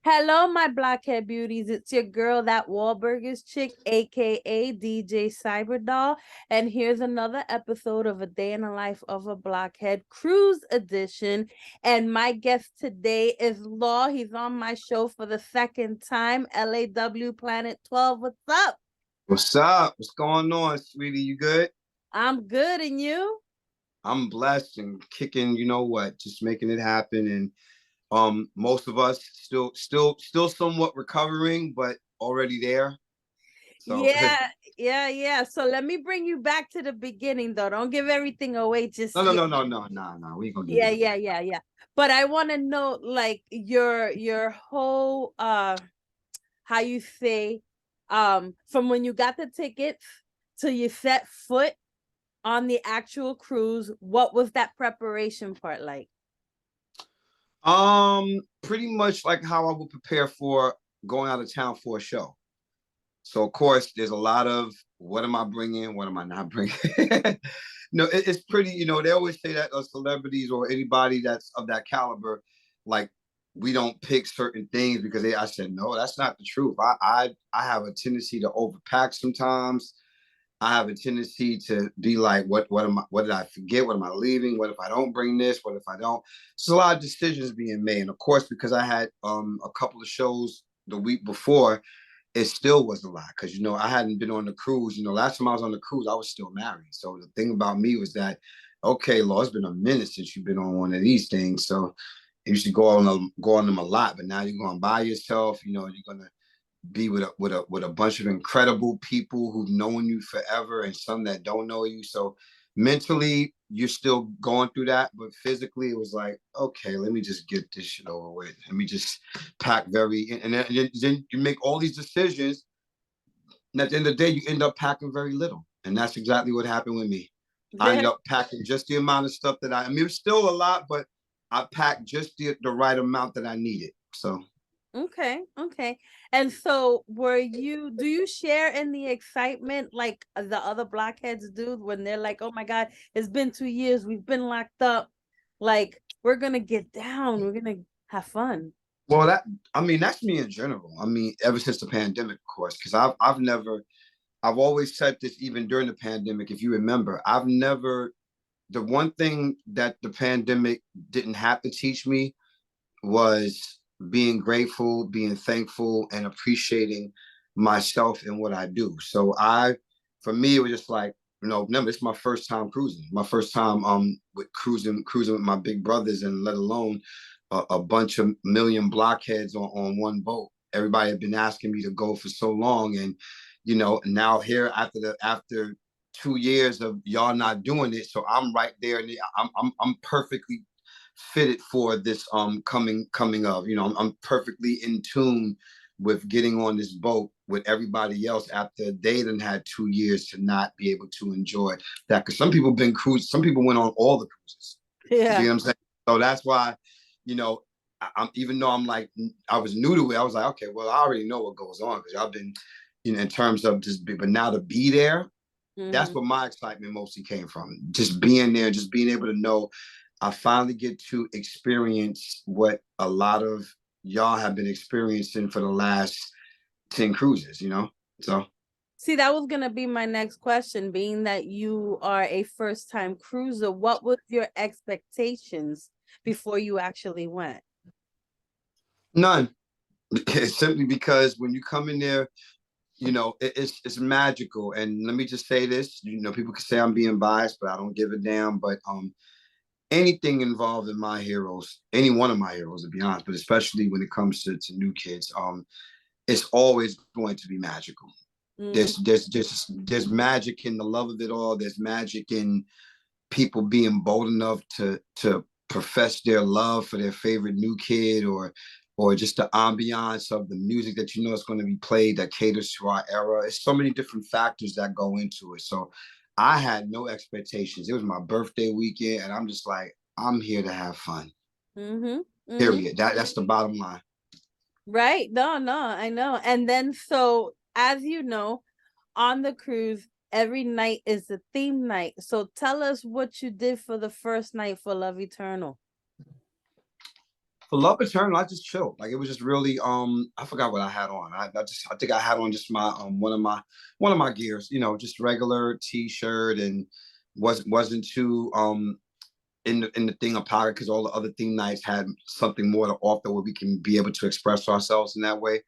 Hello, my Blockhead beauties. It's your girl, that Wahlburgers chick, aka DJ Cyberdoll. And here's another episode of A Day in the Life of a Blockhead Cruise edition. And my guest today is Law. He's on my show for the second time. L.A.W. Planet 12. What's up? What's up? What's going on, sweetie? You good? I'm good, and you? I'm blessed and kicking, you know what, just making it happen. And most of us still somewhat recovering, but already there. So Yeah. So let me bring you back to the beginning, though. Don't give everything away just no, no, yet. no, no, no, no, no. We ain't gonna give Yeah, it yeah, away. yeah, yeah. But I want to know, like, your whole how you say from when you got the tickets till you set foot on the actual cruise. What was that preparation part like? Pretty much like how I would prepare for going out of town for a show. So of course, there's a lot of what am I bringing, what am I not bringing. No, it's pretty. They always say that celebrities or anybody that's of that caliber, like we don't pick certain things because they. I said no, that's not the truth. I have a tendency to overpack sometimes. I have a tendency to be like, what did I forget? What am I leaving? What if I don't bring this? What if I don't? So a lot of decisions being made, and of course, because I had a couple of shows the week before, it still was a lot because I hadn't been on the cruise. Last time I was on the cruise, I was still married. So the thing about me was that, okay, Law, it's been a minute since you've been on one of these things. So you should go on them a lot. But now you're going by yourself. You're gonna be with a bunch of incredible people who've known you forever and some that don't know you. So mentally, you're still going through that, but physically, it was like, okay, let me just get this shit over with. Let me just pack and then you make all these decisions, and at the end of the day, you end up packing very little, and that's exactly what happened with me. I ended up packing just the amount of stuff I mean, it was still a lot, but I packed just the right amount that I needed. So Okay. And so do you share in the excitement like the other blockheads do when they're like, oh my God, it's been 2 years, we've been locked up. Like, we're gonna get down, we're gonna have fun. Well, I mean, that's me in general. I mean, ever since the pandemic, of course, because I've always said this even during the pandemic. If you remember, the one thing that the pandemic didn't have to teach me was being grateful, being thankful, and appreciating myself and what I do. So for me, it was just like, remember, it's my first time cruising, my first time with cruising with my big brothers, and let alone a bunch of million blockheads on one boat. Everybody had been asking me to go for so long, and now here after 2 years of y'all not doing it, so I'm right there, and I'm perfectly fitted for this coming of. I'm perfectly in tune with getting on this boat with everybody else after they done had 2 years to not be able to enjoy that. Because some people went on all the cruises. You see Yeah. what I'm saying? So that's why, you know, I'm even though I'm like I was new to it, I was like, okay, well, I already know what goes on because I've been, in terms of just, but now to be there, that's Mm-hmm. where my excitement mostly came from. Just being there, just being able to know I finally get to experience what a lot of y'all have been experiencing for the last 10 cruises. So See, that was gonna be my next question, being that you are a first-time cruiser. What was your expectations before you actually went? none. It's simply because when you come in there, it's magical. And let me just say this, people can say I'm being biased, but I don't give a damn. But anything involved in my heroes, any one of my heroes, to be honest, but especially when it comes to new kids, it's always going to be magical. Mm. There's magic in the love of it all. There's magic in people being bold enough to profess their love for their favorite new kid, or just the ambiance of the music that is going to be played that caters to our era. It's so many different factors that go into it. So I had no expectations. It was my birthday weekend, and I'm just like, I'm here to have fun. Mm-hmm. Mm-hmm. Period. That's the bottom line. Right. No, I know. And then, so as you know, on the cruise, every night is the theme night. So tell us what you did for the first night for Love Eternal. For Love Eternal, I just chilled. Like it was just really I forgot what I had on. I think I had on just my one of my gears, you know, just regular t-shirt, and wasn't too in the thing of pocket, because all the other theme nights had something more to offer where we can be able to express ourselves in that way.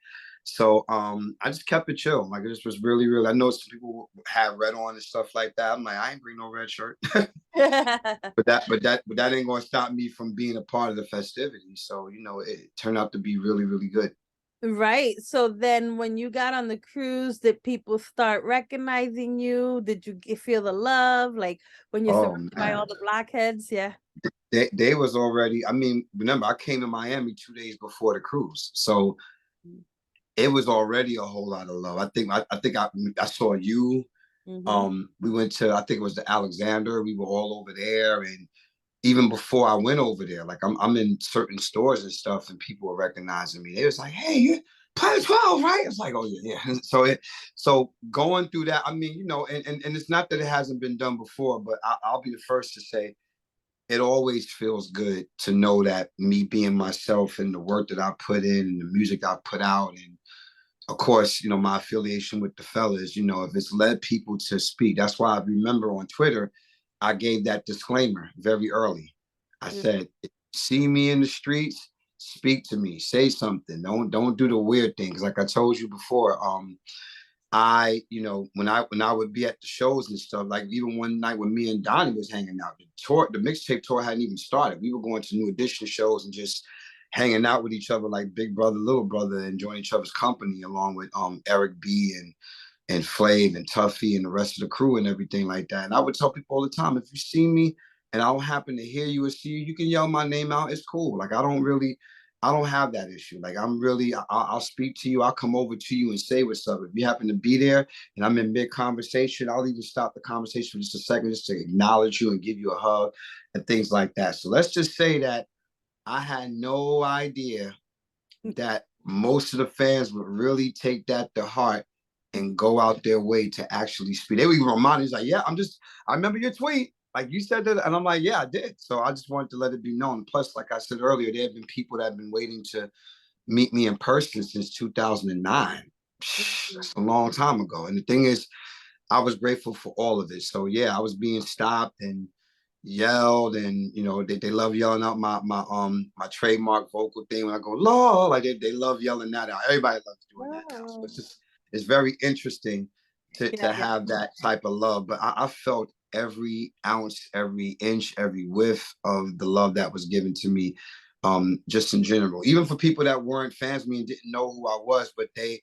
So I just kept it chill. Like it just was really, really. I know some people have red on and stuff like that. I'm like, I ain't bring no red shirt. But that ain't gonna stop me from being a part of the festivity. So, you know, it turned out to be really, really good. Right. So then when you got on the cruise, did people start recognizing you? Did you feel the love? Like when you're Oh surrounded by man. all the blockheads? Yeah. They was already, I mean, remember I came to Miami 2 days before the cruise. So it was already a whole lot of love. I saw you. Mm-hmm. We went to, I think it was the Alexander. We were all over there, and even before I went over there, like I'm in certain stores and stuff, and people were recognizing me. They was like, "Hey, you're Planet 12, right?" It's like, "Oh yeah, yeah." So going through that, I mean, you know, and it's not that it hasn't been done before, but I'll be the first to say it always feels good to know that me being myself and the work that I put in and the music I put out, and of course, you know, my affiliation with the fellas, you know, if it's led people to speak. That's why I remember on Twitter, I gave that disclaimer very early. I said, if you see me in the streets, speak to me, say something. Don't do the weird things. Like I told you before, you know, when I would be at the shows and stuff, like even one night when me and Donnie was hanging out, the mixtape tour hadn't even started. We were going to New Edition shows and just hanging out with each other like big brother, little brother, enjoying each other's company, along with Eric B and Flav and Tuffy and the rest of the crew and everything like that. And I would tell people all the time, if you see me and I don't happen to hear you or see you, you can yell my name out. It's cool. Like I don't have that issue. Like I'll speak to you. I'll come over to you and say what's up. If you happen to be there and I'm in mid conversation, I'll even stop the conversation for just a second just to acknowledge you and give you a hug and things like that. So let's just say that I had no idea that most of the fans would really take that to heart and go out their way to actually speak. They were even reminded, he's like, yeah, I remember your tweet. Like you said that, and I'm like, yeah, I did. So I just wanted to let it be known. Plus, like I said earlier, there have been people that have been waiting to meet me in person since 2009. That's a long time ago. And the thing is, I was grateful for all of it. So yeah, I was being stopped and yelled, and you know they love yelling out my trademark vocal thing when I go Lord, like they love yelling that out. Everybody loves doing that now. So Wow. it's very interesting Yeah, to yeah. have that type of love. But I felt every ounce, every inch, every whiff of the love that was given to me, just in general. Even for people that weren't fans of me and didn't know who I was, but they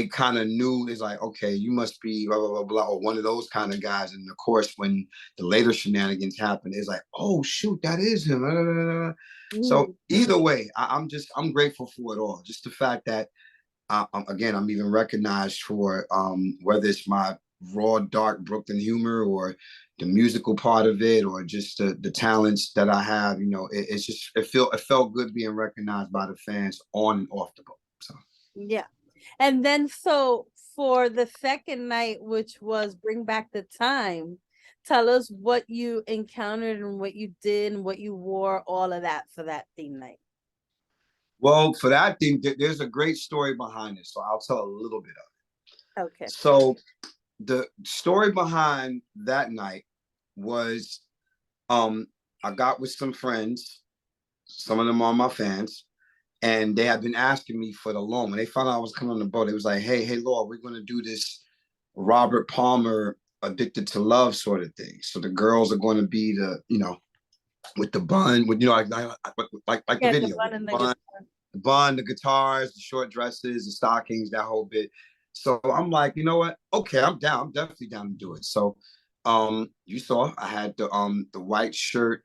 kind of knew. It's like, okay, you must be blah blah blah blah, or one of those kind of guys. And of course, when the later shenanigans happen, it's like, oh shoot, that is him. So Mhm. either way, I'm grateful for it all. Just the fact that again, I'm even recognized for whether it's my raw, dark Brooklyn humor or the musical part of it, or just the talents that I have. You know, it's just it felt good being recognized by the fans on and off the boat. So. Yeah. And then so for the second night, which was Bring Back the Time, tell us what you encountered and what you did and what you wore, all of that for that theme night. Well, for that thing, there's a great story behind it, so I'll tell a little bit of it. Okay. So the story behind that night was, um, I got with some friends, some of them are my fans, and they had been asking me for the loan. When they found out I was coming on the boat, it was like, hey, Lord, we're gonna do this Robert Palmer Addicted to Love sort of thing. So the girls are going to be with the bun, with like the Yeah, the video, fun with and the the guitar. bun, the guitars, the short dresses, the stockings, that whole bit. So I'm like, you know what? Okay, I'm down. I'm definitely down to do it. So you saw I had the white shirt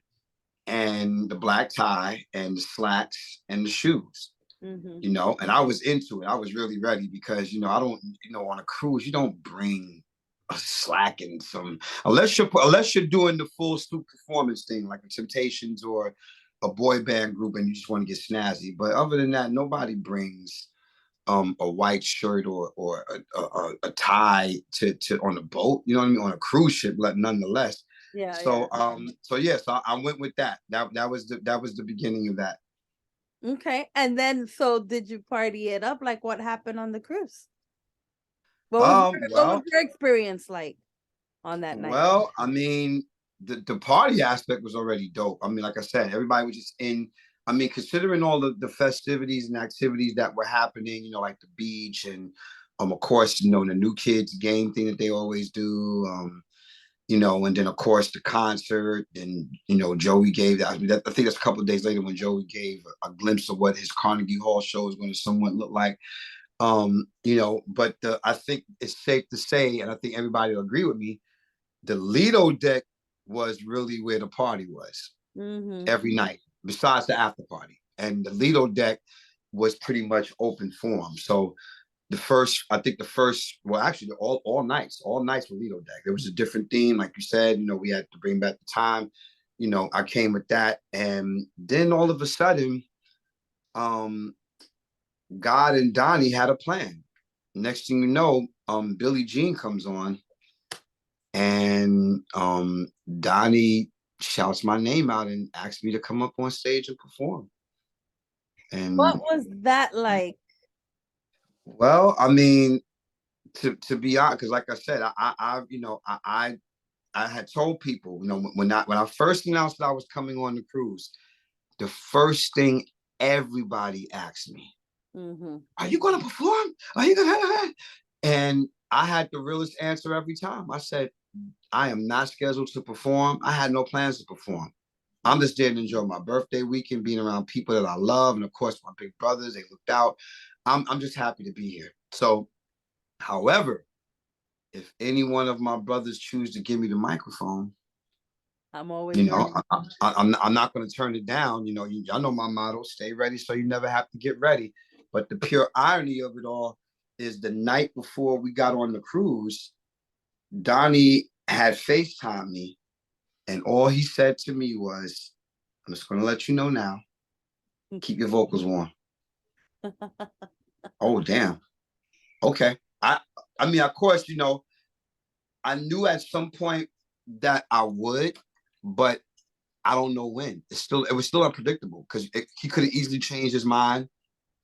and the black tie and the slacks and the shoes. Mm-hmm. You know, and I was into it. I was really ready because, you know, I don't, you know, on a cruise, you don't bring a slack and some, unless you're doing the full suit performance thing like the Temptations or a boy band group and you just want to get snazzy. But other than that, nobody brings a white shirt or a tie to on a boat, you know what I mean, on a cruise ship, but nonetheless. Yeah, yeah. So yeah, so I went with that. That was the beginning of that. Okay. And then, so did you party it up? Like, what happened on the cruise? What was Well, your experience like on that night? I mean, the party aspect was already dope. I mean, like I said, everybody was just in. I mean, considering all the festivities and activities that were happening, like the beach and, of course, the new kids game thing that they always do. And then of course the concert, and Joey gave that. I think that's a couple of days later when Joey gave a glimpse of what his Carnegie Hall show is going to somewhat look like. But I think it's safe to say, and I think everybody will agree with me, the Lido deck was really where the party was every night, besides the after party. And the Lido deck was pretty much open forum. So well, actually, all nights were Lido deck. There was a different theme, like you said. We had to bring back the time. I came with that, and then all of a sudden, um, God and Donnie had a plan. Next thing you know, Billie Jean comes on, and Donnie shouts my name out and asks me to come up on stage and perform. What And was that like? well, I mean, to be honest, because like I said, I had told people, when I first announced that I was coming on the cruise, the first thing everybody asked me, "Are you going to perform? Are you going to?" And I had the realest answer every time. I said, "I am not scheduled to perform. I had no plans to perform. I'm just there to enjoy my birthday weekend, being around people that I love, and of course my big brothers. They looked out. I'm just happy to be here." So, however, if any one of my brothers choose to give me the microphone, I'm always ready. I'm not going to turn it down. Y'all know my motto: stay ready, so you never have to get ready. But the pure irony of it all is, the night before we got on the cruise, Donnie had FaceTime me, and all he said to me was, "I'm just going to let you know now. Keep your vocals warm." Oh, damn. Okay. I mean, of course, I knew at some point that I would, but I don't know when. It was still unpredictable, because he could have easily changed his mind.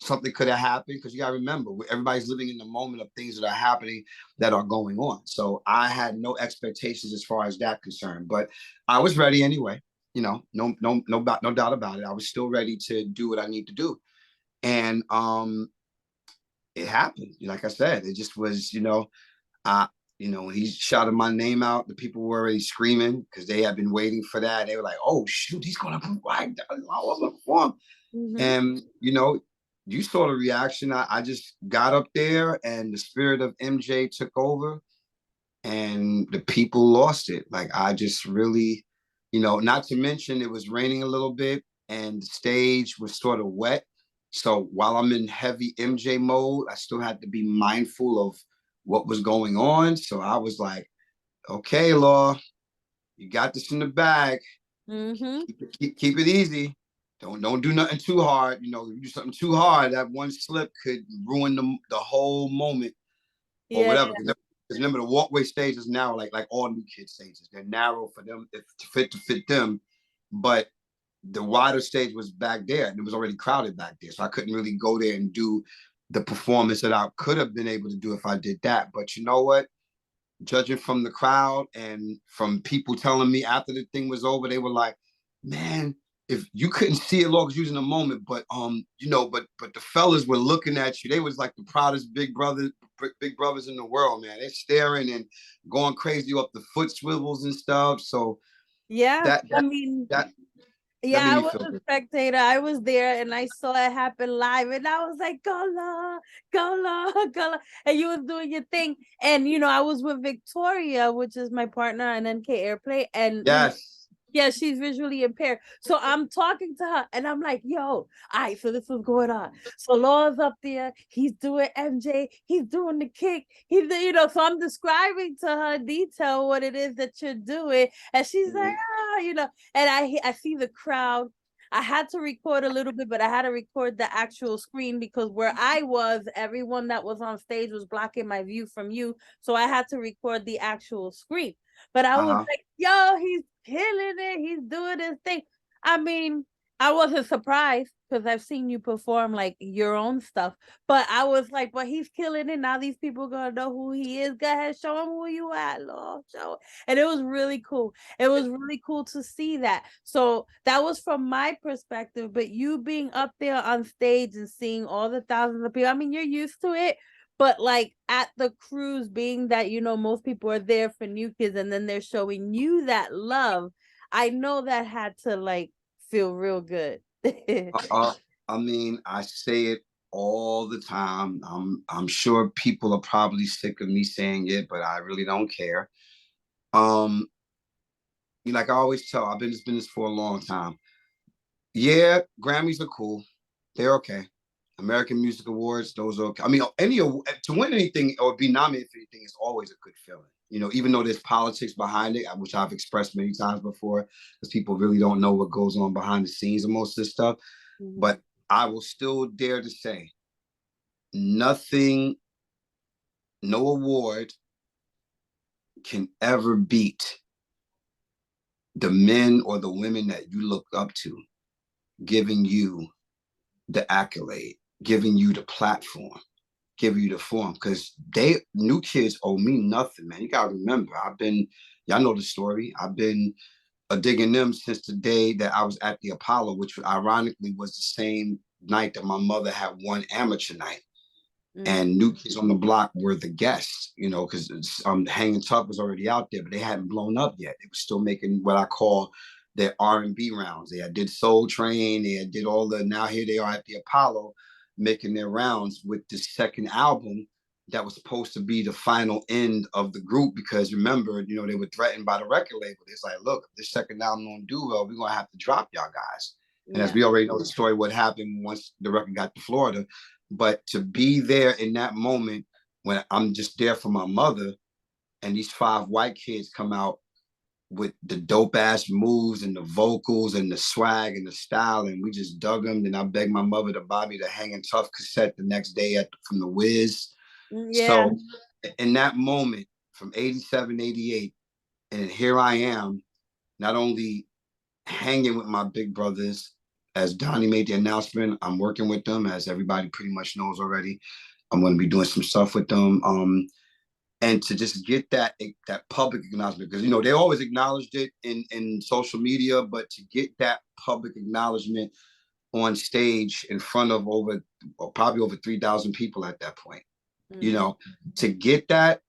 Something could have happened, because you got to remember, everybody's living in the moment of things that are happening, that are going on. So I had no expectations as far as that concerned, but I was ready anyway. No doubt about it. I was still ready to do what I need to do, and it happened. Like I said, it just was. I when he shouted my name out, the people were already screaming, because they had been waiting for that. They were like, "Oh shoot, he's gonna perform!" And you saw the reaction. I just got up there, and the spirit of MJ took over, and the people lost it. Like, I just really, not to mention it was raining a little bit, and the stage was sort of wet. So while I'm in heavy MJ mode, I still had to be mindful of what was going on. So I was like, "Okay, Law, you got this in the bag. Keep it easy. Don't do nothing too hard. If you do something too hard, that one slip could ruin the whole moment, or Yeah. whatever." Because remember, the walkway stages now, like all new kid stages, they're narrow for them to fit them, but the wider stage was back there, and it was already crowded back there, so I couldn't really go there and do the performance that I could have been able to do if I did that. But you know what? Judging from the crowd and from people telling me after the thing was over, they were like, "Man, if you couldn't see it, Lord, using the moment, but but the fellas were looking at you. They was like the proudest big brothers in the world, man. They're staring and going crazy up the foot swivels and stuff." So Yeah. that I that mean, that that yeah, made I me was feel a good. spectator. I was there and I saw it happen live, and I was like, "Go Law, go Law, go Law." And you was doing your thing. And I was with Victoria, which is my partner on NK Airplay, and Yes. yeah, she's visually impaired. So I'm talking to her and I'm like, "Yo, all right, so this was going on. So Law's up there, he's doing MJ, he's doing the kick, so I'm describing to her detail what it is that you're doing. And she's like, and I see the crowd. I had to record a little bit, but I had to record the actual screen because where I was, everyone that was on stage was blocking my view from you. So I had to record the actual screen. But I was Uh-huh. like, "Yo, he's killing it. He's doing his thing." I mean, I wasn't surprised because I've seen you perform like your own stuff, but I was like, but he's killing it. Now these people gonna know who he is. Go ahead, show him who you at, Lord. Show. And it was really cool. It was really cool to see that. So that was from my perspective, but you being up there on stage and seeing all the thousands of people, I mean, you're used to it. But like at the cruise, being that most people are there for new kids and then they're showing you that love, I know that had to like feel real good. Uh, I mean, I say it all the time. I'm sure people are probably sick of me saying it, but I really don't care. Um, like I always tell, I've been in this business for a long time. Yeah, Grammys are cool. They're okay. American Music Awards, those are okay. I mean, to win anything or be nominated for anything is always a good feeling. Even though there's politics behind it, which I've expressed many times before, because people really don't know what goes on behind the scenes of most of this stuff. Mm-hmm. But I will still dare to say nothing, no award can ever beat the men or the women that you look up to giving you the accolade, giving you the platform, giving you the forum. Because new kids owe me nothing, man. You gotta remember, y'all know the story. I've been digging them since the day that I was at the Apollo, which ironically was the same night that my mother had won amateur night. And New Kids on the Block were the guests, because Hanging Tough was already out there, but they hadn't blown up yet. They were still making what I call their R&B rounds. They had did Soul Train, they had did all now here they are at the Apollo making their rounds with the second album that was supposed to be the final end of the group, because remember, they were threatened by the record label. It's like, look, if this second album don't do well, we're gonna have to drop y'all guys. And as we already know the story, what happened once the record got to Florida. But to be there in that moment when I'm just there for my mother, and these 5 white kids come out with the dope ass moves and the vocals and the swag and the style, and we just dug them. Then I begged my mother to buy me the Hanging Tough cassette the next day from the Wiz. Yeah. So in that moment from 87, 88, and here I am, not only hanging with my big brothers. As Donnie made the announcement, I'm working with them, as everybody pretty much knows already. I'm going to be doing some stuff with them. And to just get that public acknowledgement, because they always acknowledged it in social media, but to get that public acknowledgement on stage in front of probably over 3,000 people at that point, to get that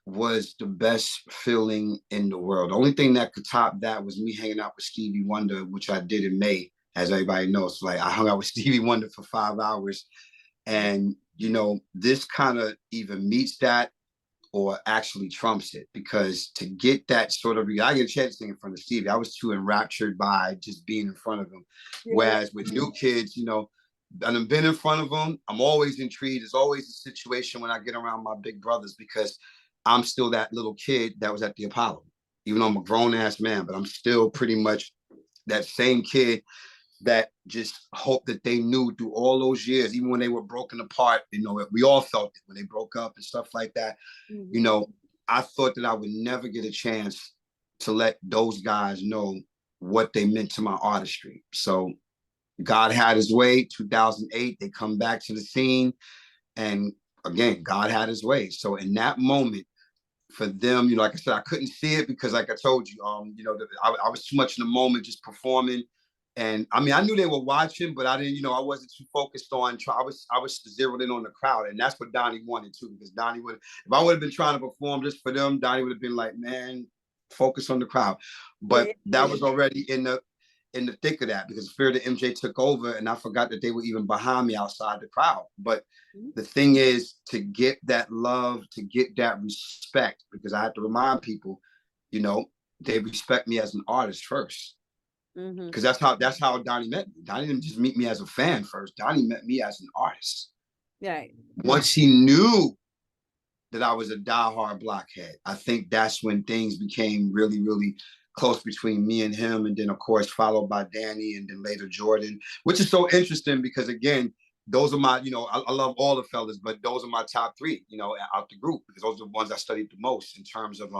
was the best feeling in the world. The only thing that could top that was me hanging out with Stevie Wonder, which I did in May, as everybody knows. Like, I hung out with Stevie Wonder for 5 hours. And, this kind of either meets that or actually trumps it, because to get that sort of, I get a chance to sing in front of Stevie. I was too enraptured by just being in front of him. Whereas with new kids, I've been in front of them. I'm always intrigued. There's always a situation when I get around my big brothers, because I'm still that little kid that was at the Apollo. Even though I'm a grown ass man, but I'm still pretty much that same kid that just hoped that they knew through all those years, even when they were broken apart, we all felt it when they broke up and stuff like that. I thought that I would never get a chance to let those guys know what they meant to my artistry. So God had his way. 2008, they come back to the scene. And again, God had his way. So in that moment, for them, like I said, I couldn't see it because, like I told you, I was too much in the moment, just performing. And I mean, I knew they were watching, but I didn't, I wasn't too focused on. I was zeroed in on the crowd, and that's what Donnie wanted too. Because Donnie would, if I would have been trying to perform just for them, Donnie would have been like, "Man, focus on the crowd." But that was already in the thick of that, because Fear the MJ took over, and I forgot that they were even behind me outside the crowd. But the thing is, to get that love, to get that respect, because I have to remind people, they respect me as an artist first. Because that's how Donnie met me. Donnie didn't just meet me as a fan first. Donnie met me as an artist. Right. Once he knew that I was a diehard Blockhead, I think that's when things became really, really close between me and him. And then, of course, followed by Danny, and then later Jordan, which is so interesting because, again, those are my, I love all the fellas, but those are my top 3, out the group, because those are the ones I studied the most in terms of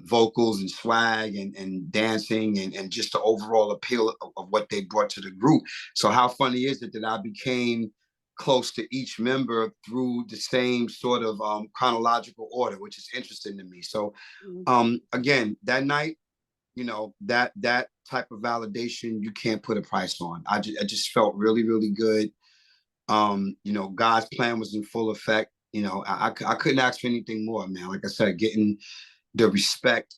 vocals and swag and dancing and just the overall appeal of what they brought to the group. So how funny is it that I became close to each member through the same sort of chronological order, which is interesting to me. So again, that night, that type of validation you can't put a price on. I just felt really, really good. God's plan was in full effect. I couldn't ask for anything more, man. Like I said, getting the respect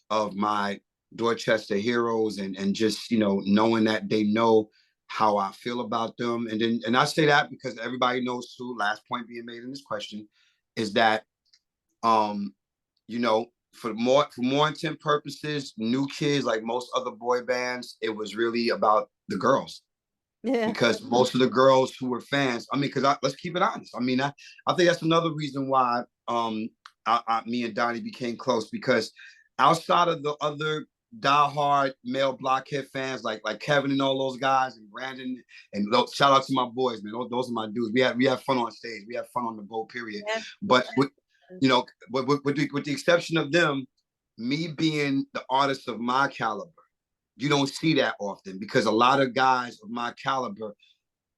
of my Dorchester heroes and just, knowing that they know how I feel about them. And I say that because everybody knows too, last point being made in this question is that, um, for more intent purposes, New Kids, like most other boy bands, it was really about the girls. Yeah. Because most of the girls who were fans, I mean, because let's keep it honest. I mean, I think that's another reason why me and Donnie became close, because outside of the other diehard male Blockhead fans like Kevin and all those guys and Brandon and shout out to my boys, man. Those are my dudes. We have fun on stage. We have fun on the boat, period. Yes. But with the exception of them, me being the artist of my caliber, you don't see that often, because a lot of guys of my caliber,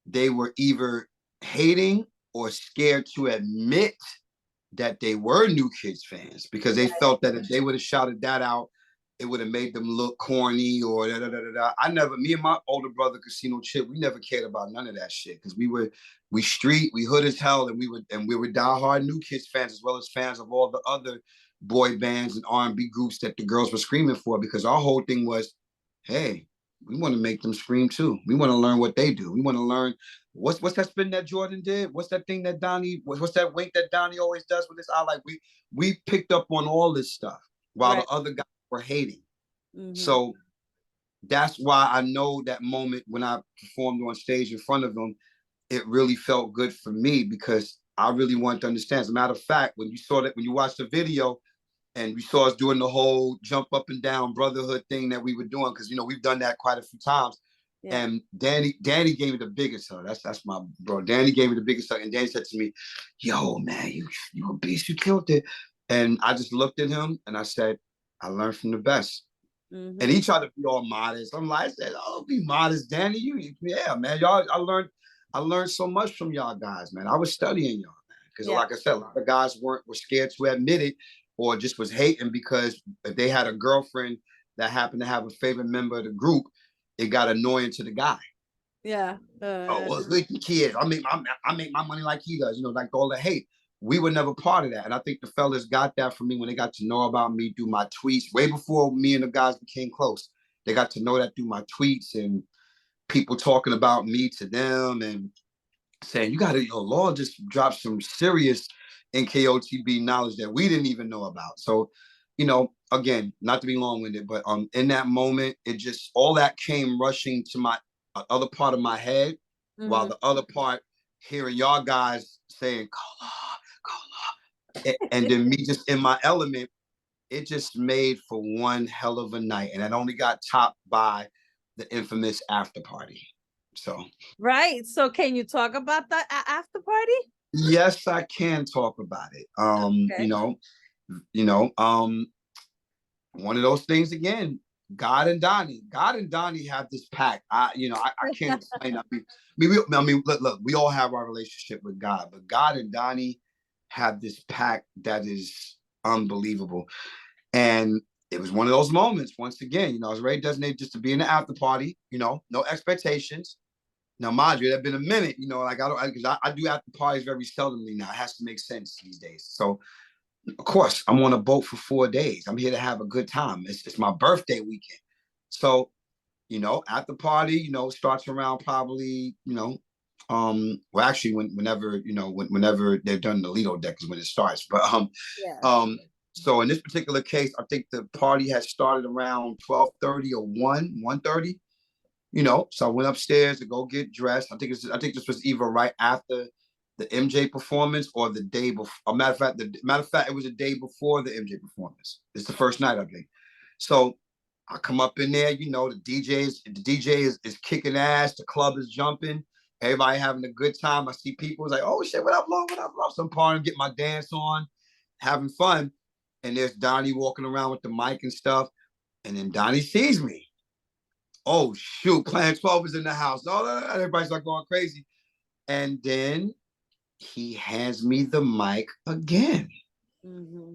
they were either hating or scared to admit that they were New Kids fans, because they felt that if they would have shouted that out, it would have made them look corny or da da da da. Me and my older brother Casino Chip, we never cared about none of that shit, because we street, we hood as hell, and we were diehard New Kids fans, as well as fans of all the other boy bands and R&B groups that the girls were screaming for, because our whole thing was, hey, we want to make them scream too. We want to learn what they do. We want to learn what's that spin that Jordan did? What's that thing that Donnie? What's that wink that Donnie always does with his eye? Like we picked up on all this stuff while Right. the other guys were hating. So that's why I know that moment when I performed on stage in front of them, it really felt good for me, because I really wanted to understand. As a matter of fact, when you watched the video, and we saw us doing the whole jump up and down brotherhood thing that we were doing, because we've done that quite a few times. Yeah. And Danny gave me the biggest hug. That's my bro. Danny gave me the biggest hug, and Danny said to me, "Yo, man, you a beast. You killed it." And I just looked at him and I said, "I learned from the best." And he tried to be all modest. I said, "Oh, be modest, Danny. Yeah, man. Y'all, I learned so much from y'all guys, man. I was studying y'all, man. Because like I said, a lot of guys were scared to admit it, or just was hating because if they had a girlfriend that happened to have a favorite member of the group, it got annoying to the guy. Yeah. Oh, well, look, kids, I make my money like he does, like all the hate. We were never part of that. And I think the fellas got that from me when they got to know about me through my tweets, way before me and the guys became close. They got to know that through my tweets and people talking about me to them and saying, you got to, Law just dropped some serious NKOTB knowledge that we didn't even know about. So, again, not to be long-winded, but in that moment, it just, all that came rushing to my other part of my head, while the other part, hearing y'all guys saying, Kola, and then me just in my element, it just made for one hell of a night. And it only got topped by the infamous after party. So right. So can you talk about that after party? Yes, I can talk about it. Okay. One of those things again. God and Donnie have this pact. I can't explain that. Look, we all have our relationship with God, but God and Donnie have this pact that is unbelievable. And it was one of those moments. Once again, I was very designated just to be in the after party. No expectations. Now, mind you, it had been a minute, like I do after parties very seldomly now. It has to make sense these days. So, of course, I'm on a boat for 4 days. I'm here to have a good time. It's my birthday weekend. So, after party, starts around probably, well, actually, whenever they're done, the Lido deck is when it starts. But so in this particular case, I think the party had started around 12:30 or 1:30. So I went upstairs to go get dressed. I think this was either right after the MJ performance or the day before. Matter of fact, it was the day before the MJ performance. It's the first night, I think. So I come up in there, the DJ is kicking ass, the club is jumping, everybody having a good time. I see people like, oh shit, what up, Long? What up, Long? So I'm partying, get my dance on, having fun. and there's Donnie walking around with the mic and stuff. And then Donnie sees me. Oh shoot, Plan 12 is in the house. Oh, everybody's like going crazy. And then he hands me the mic again. Mm-hmm.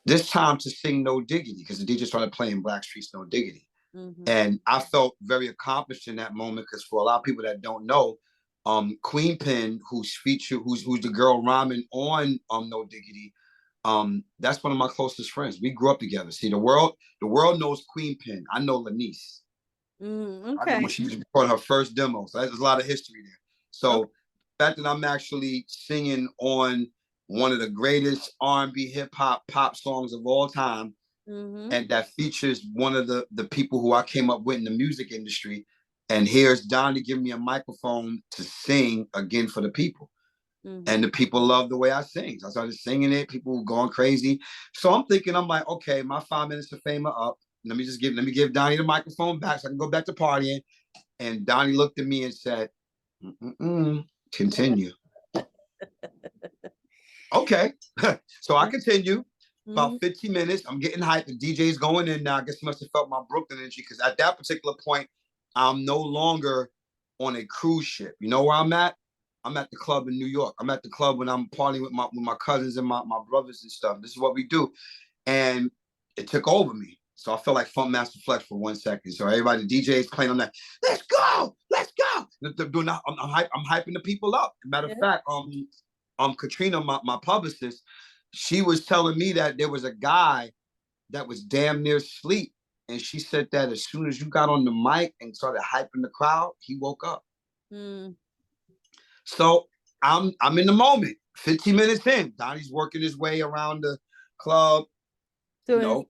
This time to sing No Diggity, because the DJ started playing Blackstreet's No Diggity. Mm-hmm. And I felt very accomplished in that moment, because for a lot of people that don't know, Queen Pen, who's the girl rhyming on No Diggity, that's one of my closest friends. We grew up together. See, the world knows Queen Pen. I know Lanice. Okay. I know when she recorded her first demo. So there's a lot of history there. So the fact that I'm actually singing on one of the greatest R&B, hip hop, pop songs of all time, and that features one of the people who I came up with in the music industry. And here's Donnie giving me a microphone to sing again for the people. And the people love the way I sing. So I started singing it. People were going crazy. So I'm thinking, I'm like, okay, my 5 minutes of fame are up. Let me give Donnie the microphone back so I can go back to partying. And Donnie looked at me and said, continue. Okay. So I continue. About 15 minutes. I'm getting hyped. The DJ's going in now. I guess he must have felt my Brooklyn energy, because at that particular point, I'm no longer on a cruise ship. You know where I'm at? I'm at the club in New York. I'm at the club when I'm partying with my cousins and my brothers and stuff. This is what we do. And it took over me. So I felt like Funk Master Flex for 1 second. So everybody, the DJ is playing. I'm like, let's go. I'm hyping the people up. Matter of fact, Katrina, my publicist, she was telling me that there was a guy that was damn near asleep. And she said that as soon as you got on the mic and started hyping the crowd, he woke up. So I'm in the moment. 15 minutes in, Donnie's working his way around the club, doing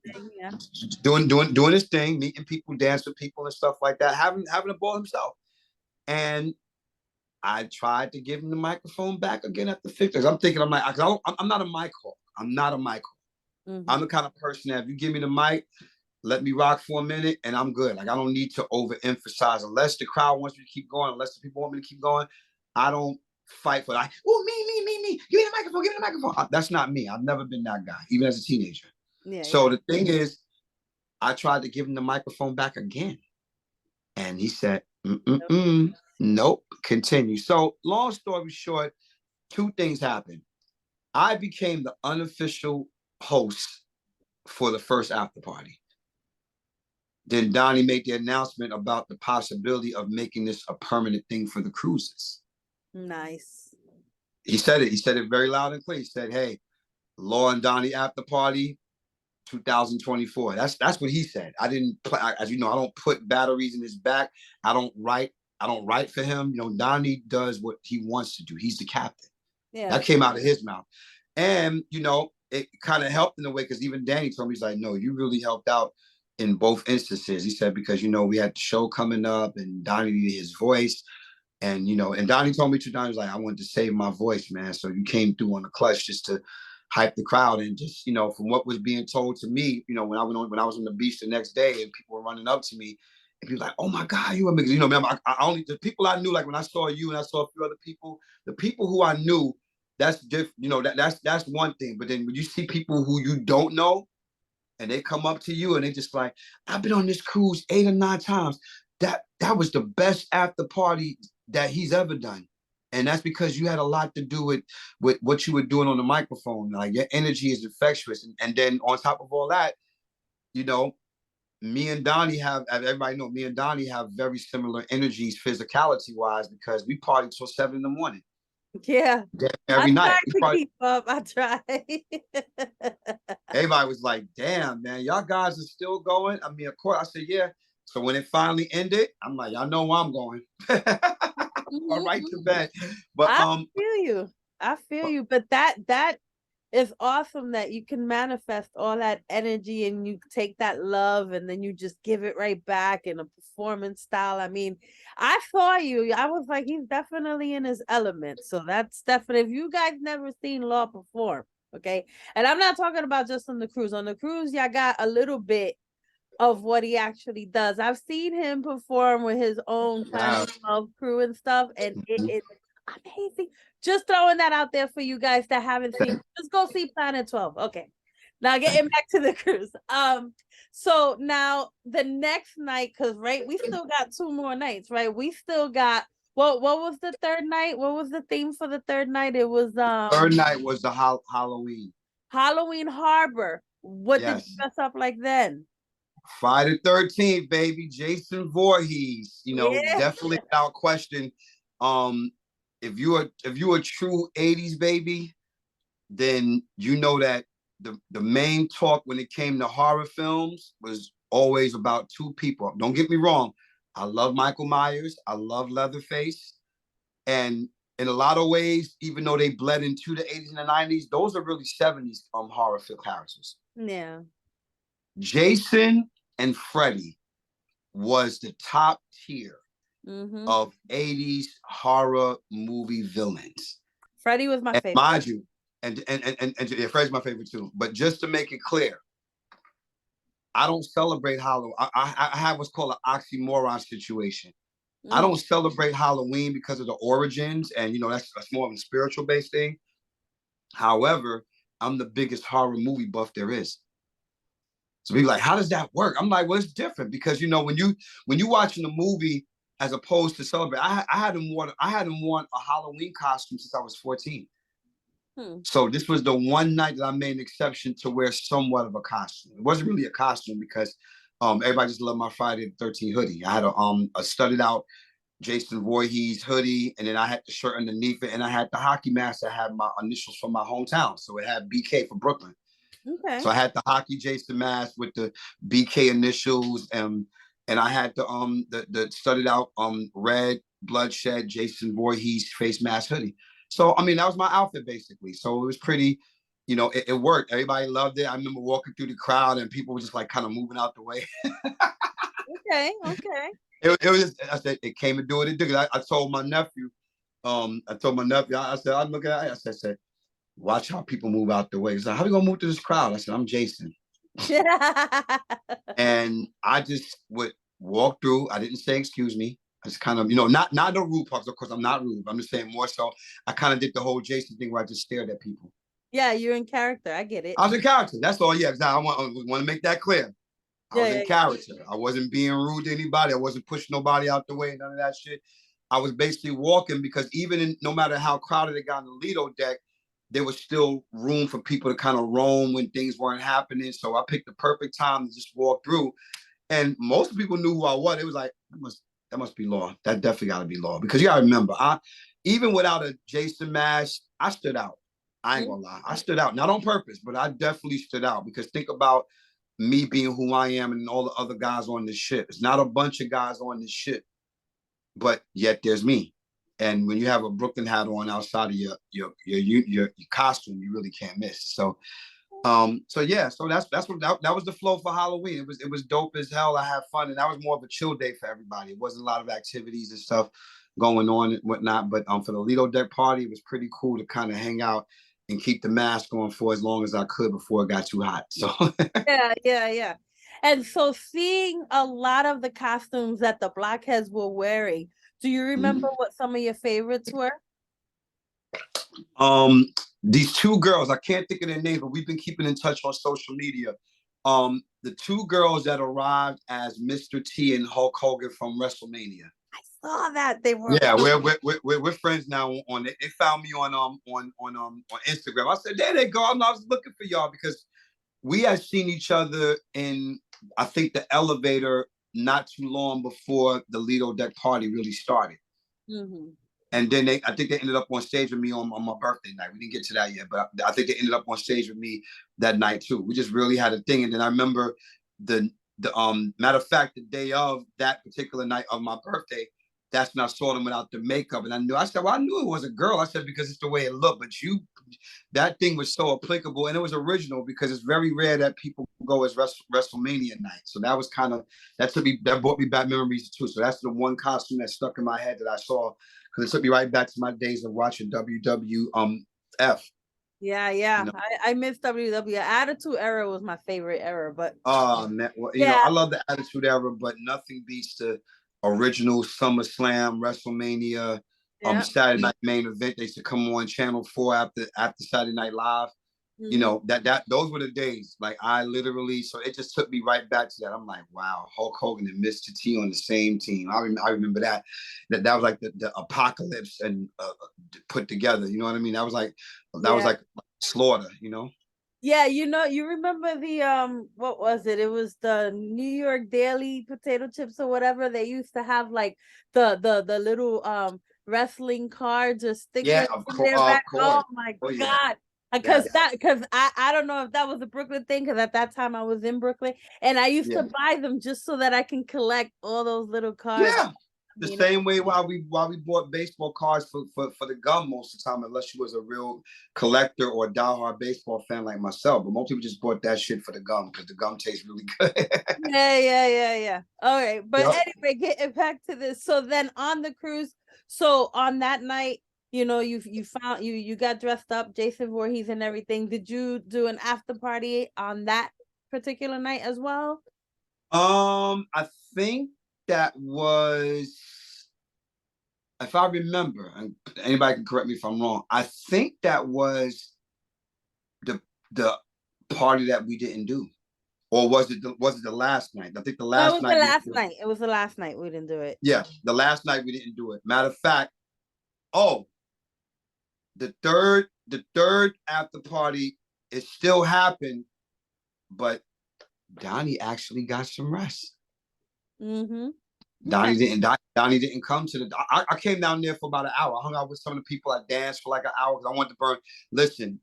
his thing, meeting people, dancing with people and stuff like that, having a ball himself. And I tried to give him the microphone back again at the 50s. I'm thinking, I'm not a mic hawk. I'm not a mic hawk. I'm the kind of person that if you give me the mic, let me rock for a minute and I'm good. Like, I don't need to overemphasize. Unless the crowd wants me to keep going, unless the people want me to keep going, I don't fight for that. Oh, me. Give me the microphone. That's not me. I've never been that guy, even as a teenager. So the thing is, I tried to give him the microphone back again. And he said, nope, continue. So long story short, 2 things happened. I became the unofficial host for the first after party. Then Donnie made the announcement about the possibility of making this a permanent thing for the cruises. Nice. He said it very loud and clear. He said, hey, Law and Donnie after party 2024. That's what he said. I didn't, as you know, I don't put batteries in his back. I don't write for him. You know, Donnie does what he wants to do. He's the captain. Yeah. That came out of his mouth. And, you know, it kind of helped in a way, because even Danny told me, he's like, no, you really helped out in both instances. He said, because, you know, we had the show coming up and Donnie needed his voice. And, you know, and Donnie told me 2 times, like, I wanted to save my voice, man. So you came through on the clutch just to hype the crowd. And just, you know, from what was being told to me, you know, when I was on the beach the next day and people were running up to me and people like, oh my God, you were, because, you know, man, I only, the people I knew, like when I saw you and I saw a few other people, the people who I knew, that's different, you know, that's one thing. But then when you see people who you don't know and they come up to you and they just like, I've been on this cruise 8 or 9 times. That was the best after party that he's ever done. And that's because you had a lot to do with what you were doing on the microphone. Like, your energy is infectious. And then on top of all that, you know, me and Donnie have, everybody know, me and Donnie have very similar energies physicality wise, because we party till 7 in the morning. Yeah. Every night. Keep up. I try. Everybody was like, damn, man, y'all guys are still going. I mean, of course, I said, yeah. So when it finally ended, I'm like, y'all know where I'm going. All right to bed. But I feel you. But that is awesome that you can manifest all that energy and you take that love and then you just give it right back in a performance style. I mean, I saw you. I was like, he's definitely in his element. So that's definitely, if you guys never seen Law perform, okay? And I'm not talking about just on the cruise. On the cruise, y'all got a little bit of what he actually does. I've seen him perform with his own kind of crew and stuff, and it's amazing. Just throwing that out there for you guys that haven't seen. Just go see Planet 12. Okay. Now getting back to the cruise. So now the next night, because right, we still got 2 more nights, right? We still got what was the third night? What was the theme for the third night? It was Third night was the Halloween. Halloween Harbor. What did you Yes. dress up like then? Friday the 13th, baby. Jason Voorhees, Yeah. definitely without question. Um, if you're a true 80s baby, then you know that the main talk when it came to horror films was always about two people. Don't get me wrong. I love Michael Myers. I love Leatherface. And in a lot of ways, even though they bled into the 80s and the 90s, those are really 70s horror film characters. Yeah. Jason and Freddy was the top tier Mm-hmm. of 80s horror movie villains. Freddie was my And favorite. mind you, and yeah, Freddy's my favorite too. But just to make it clear, I don't celebrate Halloween. I have what's called an oxymoron situation. I don't celebrate Halloween because of the origins, and that's more of a spiritual based thing. However, I'm the biggest horror movie buff there is. So people like, how does that work? I'm like, well, it's different because when you watching the movie as opposed to celebrate, I hadn't worn a Halloween costume since I was 14. So this was the one night that I made an exception to wear somewhat of a costume. It wasn't really a costume because everybody just loved my Friday the 13th hoodie. I had a studded out Jason Voorhees hoodie, and then I had the shirt underneath it, and I had the hockey mask that had my initials from my hometown. So it had BK for Brooklyn. Okay. So I had the hockey Jason mask with the BK initials, and I had the studded out red bloodshed Jason Voorhees face mask hoodie. So I mean that was my outfit basically. So it was pretty, it worked. Everybody loved it. I remember walking through the crowd and people were just like kind of moving out the way. Okay. Okay. It was just, I said it came to do what it did. I told my nephew, I said, I'm looking at it, I said, watch how people move out the way. He's like, how are we gonna move through this crowd? I said, I'm Jason. And I just would walk through. I didn't say excuse me. I just kind of, not the rude parts, of course, I'm not rude. I'm just saying more so I kind of did the whole Jason thing where I just stared at people. Yeah, you're in character. I get it. I was in character. That's all. Yeah, I want to make that clear. I was in character. I wasn't being rude to anybody. I wasn't pushing nobody out the way, none of that shit. I was basically walking because no matter how crowded it got on the Lido deck, there was still room for people to kind of roam when things weren't happening. So I picked the perfect time to just walk through. And most people knew who I was. It was like, that must be Law. That definitely got to be Law. Because you got to remember, even without a Jason mask, I stood out. I ain't gonna lie. I stood out, not on purpose, but I definitely stood out because think about me being who I am and all the other guys on this ship. It's not a bunch of guys on this ship, but yet there's me. And when you have a Brooklyn hat on outside of your costume, you really can't miss. So yeah, so that was the flow for Halloween. It was dope as hell. I had fun, and that was more of a chill day for everybody. It wasn't a lot of activities and stuff going on and whatnot. But for the Lido deck party, it was pretty cool to kind of hang out and keep the mask on for as long as I could before it got too hot. So yeah. And so seeing a lot of the costumes that the Blockheads were wearing, do you remember what some of your favorites were? These two girls, I can't think of their names, but we've been keeping in touch on social media. The two girls that arrived as Mr. T and Hulk Hogan from WrestleMania. I saw that they were. Yeah, we're friends now. They found me on Instagram. I said, there they go. I was looking for y'all because we had seen each other in, I think, the elevator not too long before the Lido deck party really started. And then I think they ended up on stage with me on my birthday night. We didn't get to that yet, but I think they ended up on stage with me that night too. We just really had a thing. And then I remember the matter of fact, the day of that particular night of my birthday, that's when I saw them without the makeup. And I said, well, I knew it was a girl. I said, because it's the way it looked. But that thing was so applicable and it was original because it's very rare that people go as WrestleMania night. So that was that brought me back memories too. So that's the one costume that stuck in my head that I saw because it took me right back to my days of watching WWF. Yeah. I miss WW. Attitude Era was my favorite era, but man, well, I love the Attitude Era, but nothing beats the original SummerSlam, WrestleMania, Saturday Night Main Event. They used to come on Channel 4 after Saturday Night Live. You know, that those were the days. Like I literally, so it just took me right back to that. I'm like, wow, Hulk Hogan and Mr. T on the same team. I remember that. That was like the apocalypse and put together. You know what I mean? That was Yeah. like slaughter. You know? Yeah, you remember the what was it? It was the New York Daily potato chips or whatever. They used to have like the little wrestling cards or Yeah, stickers in their back. of Oh course. my Oh yeah. God. Yes. Because I don't know if that was a Brooklyn thing, because at that time I was in Brooklyn and I used to Yeah. buy them just so that I can collect all those little cards. Yeah. The You know? same way while we bought baseball cards for the gum most of the time, unless you was a real collector or diehard baseball fan like myself. But most people just bought that shit for the gum because the gum tastes really good. Yeah. All right. But Yep. anyway, getting back to this. So then on the cruise, so on that night, you found you got dressed up, Jason Voorhees and everything. Did you do an after party on that particular night as well? I think that was, if I remember, and anybody can correct me if I'm wrong. I think that was the the party that we didn't do, or was it the last night? I think the No, it last was the night we last didn't do it. night. It was the last night we didn't do it. Yeah, the last night we didn't do it. Matter of fact, oh, the third after party, it still happened, but Donnie actually got some rest. Mm-hmm. Okay. Donnie didn't come to the. I came down there for about an hour. I hung out with some of the people. I danced for like an hour because I wanted to burn. Listen,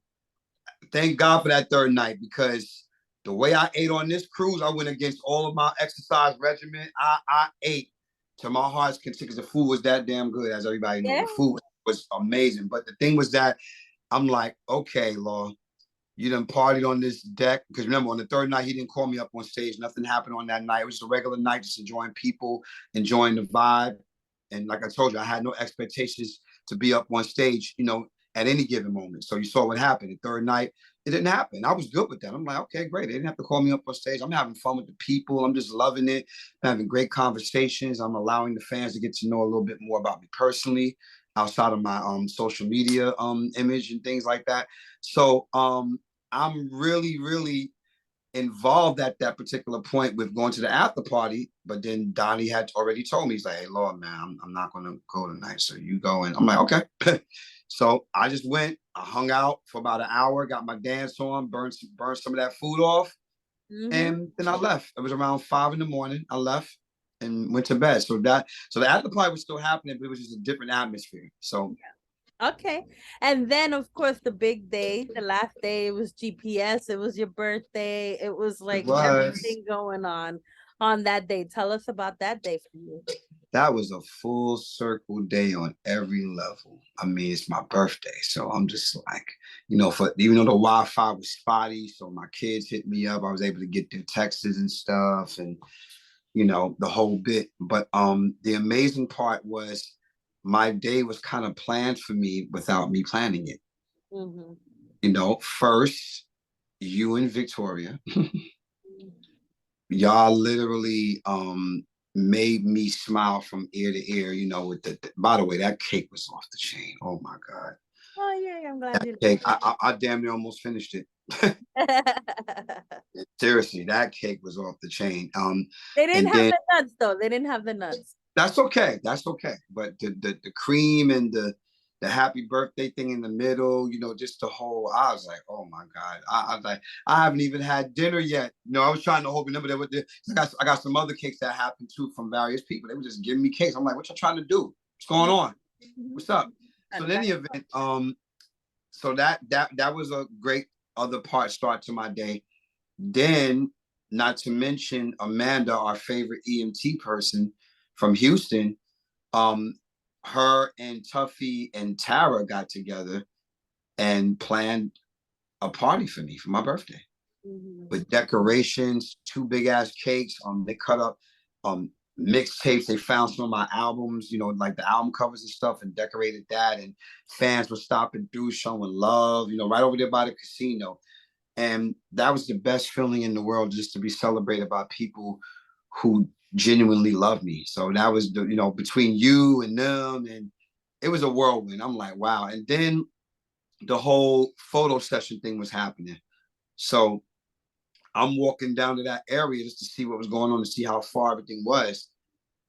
thank God for that third night, because the way I ate on this cruise, I went against all of my exercise regimen. I ate to my heart's content because the food was that damn good, as everybody know. Yeah. The food was amazing. But the thing was that I'm like, okay, Law, you done partied on this deck. Because remember, on the third night, he didn't call me up on stage. Nothing happened on that night. It was a regular night, just enjoying people, enjoying the vibe. And like I told you, I had no expectations to be up on stage, at any given moment. So you saw what happened. The third night, it didn't happen. I was good with that. I'm like, okay, great. They didn't have to call me up on stage. I'm having fun with the people. I'm just loving it. I'm having great conversations. I'm allowing the fans to get to know a little bit more about me personally, outside of my social media image and things like that. So I'm really, really involved at that particular point with going to the after party. But then Donnie had already told me, he's like, hey, Lord, man, I'm not going to go tonight. So you go in. I'm like, okay. So I just went, I hung out for about an hour, got my dance on, burned some of that food off. Mm-hmm. And then I left. It was around 5 a.m. I left and went to bed. So the after party was still happening, but it was just a different atmosphere. So Okay. And then of course the big day, the last day, it was GPS, it was your birthday, it was it like was. everything going on that day. Tell us about that day for you. That was a full circle day on every level. I mean, it's my birthday, so I'm just like, for even though the Wi-Fi was spotty, so my kids hit me up. I was able to get their texts and stuff, and the whole bit. But the amazing part was my day was kind of planned for me without me planning it. Mm-hmm. First, you and Victoria, y'all literally made me smile from ear to ear, with by the way, that cake was off the chain. Oh my God. Oh yeah, I'm glad you Cake, I damn near almost finished it. Seriously, that cake was off the chain. They didn't And have then the nuts though. They didn't have the nuts. that's okay. That's okay. But the cream and the happy birthday thing in the middle, just the whole, I was like, oh my God. I was like, I haven't even had dinner yet. I was trying to hold, remember I got some other cakes that happened too from various people. They were just giving me cakes. I'm like, what you trying to do? What's going on? What's up? So in any event, so that was a great other part start to my day. Then, not to mention Amanda, our favorite EMT person from Houston, her and Tuffy and Tara got together and planned a party for me for my birthday with decorations, two big ass cakes. They cut up mixtapes. They found some of my albums, like the album covers and stuff, and decorated that. And fans were stopping through, showing love, right over there by the casino. And that was the best feeling in the world, just to be celebrated by people who genuinely love me. So that was between you and them, and it was a whirlwind. I'm like, wow. And then the whole photo session thing was happening. So I'm walking down to that area just to see what was going on, to see how far everything was.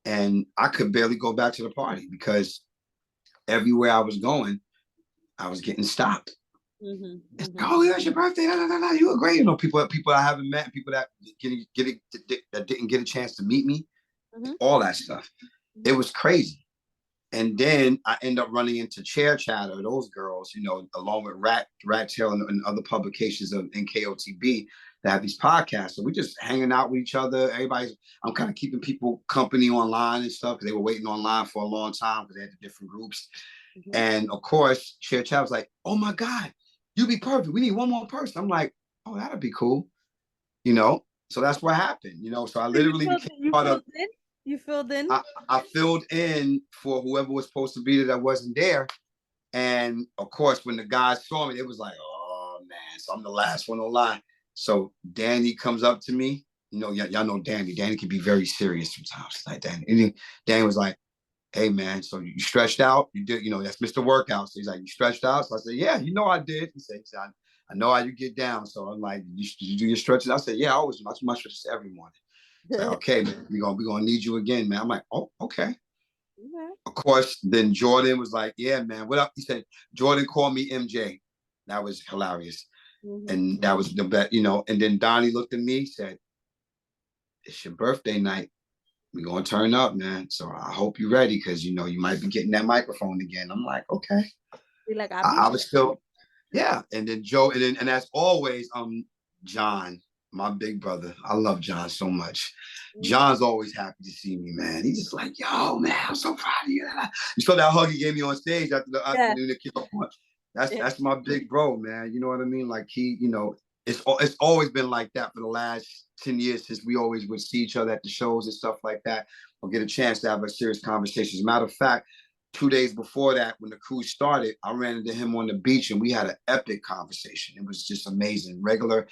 And I could barely go back to the party because everywhere I was going, I was getting stopped. Oh, yeah, it's your birthday. No, no, no, no. You were great. You know, people I haven't met, people that that didn't get a chance to meet me, all that stuff. It was crazy. And then I end up running into Chair Chatter, those girls, you know, along with Rat Tail and other publications of NKOTB that have these podcasts. So we just hanging out with each other. I'm kind of keeping people company online and stuff because they were waiting online for a long time because they had the different groups. And of course, Chair Chatter was like, "Oh my God, you be perfect. We need one more person." I'm like, "Oh, that'd be cool," you know. So that's what happened, you know. So I literally became part of. You filled in? I filled in for whoever was supposed to be there that wasn't there. And of course, when the guys saw me, it was like, oh man, so I'm the last one online. So Danny comes up to me. You know, y'all know Danny. Danny can be very serious sometimes. Like Danny. And Danny was like, "Hey man, so you stretched out? You did, you know, that's Mr. Workout." So he's like, "You stretched out?" So I said, "Yeah, you know I did." He said, I know how you get down. So I'm like, you do your stretches?" I said, "Yeah, I always do my stretches every morning." It's like, "Okay, man, we're gonna need you again, man." I'm like, "Oh, okay." Of course, then Jordan was like, "Yeah, man, what up?" He said, Jordan called me MJ. That was hilarious. And that was the best, you know. And then Donnie looked at me, said, "It's your birthday night. We're gonna turn up, man. So I hope you're ready because you know you might be getting that microphone again." I'm like, okay. You're like, I was still, yeah. And then Joe, and as always, John, my big brother. I love John so much. John's always happy to see me, man. He's just like, "Yo, man, I'm so proud of you." You saw that hug he gave me on stage after the kickoff. That's my big bro, man. You know what I mean? Like he, you know, it's always been like that for the last 10 years since we always would see each other at the shows and stuff like that, or get a chance to have a serious conversation. As a matter of fact, 2 days before that, when the cruise started, I ran into him on the beach and we had an epic conversation. It was just amazing. Regular,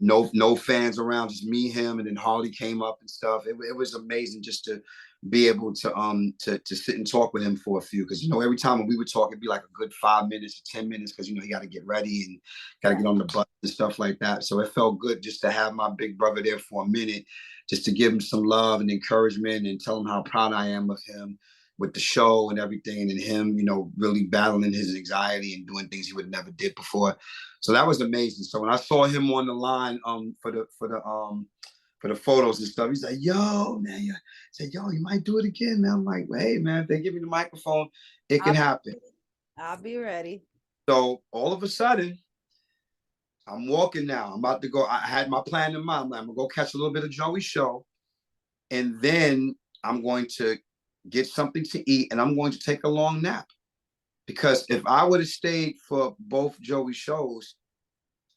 no fans around, just me, him, and then Harley came up and stuff. It was amazing just to be able to sit and talk with him for a few, because you know every time when we would talk, it'd be like a good 5 minutes or 10 minutes because you know he got to get ready and got to get on the bus and stuff like that. So it felt good just to have my big brother there for a minute, just to give him some love and encouragement and tell him how proud I am of him with the show and everything, and him, you know, really battling his anxiety and doing things he would never did before. So that was amazing. So when I saw him on the line for the photos and stuff, he's like, "Yo, man," he said, "Yo, you might do it again, man." I'm like, "Hey, man, if they give me the microphone, it can happen." I'll be ready. So all of a sudden, I'm walking now. I'm about to go. I had my plan in mind. I'm gonna go catch a little bit of Joey's show, and then I'm going to get something to eat, and I'm going to take a long nap. Because if I would have stayed for both Joey's shows,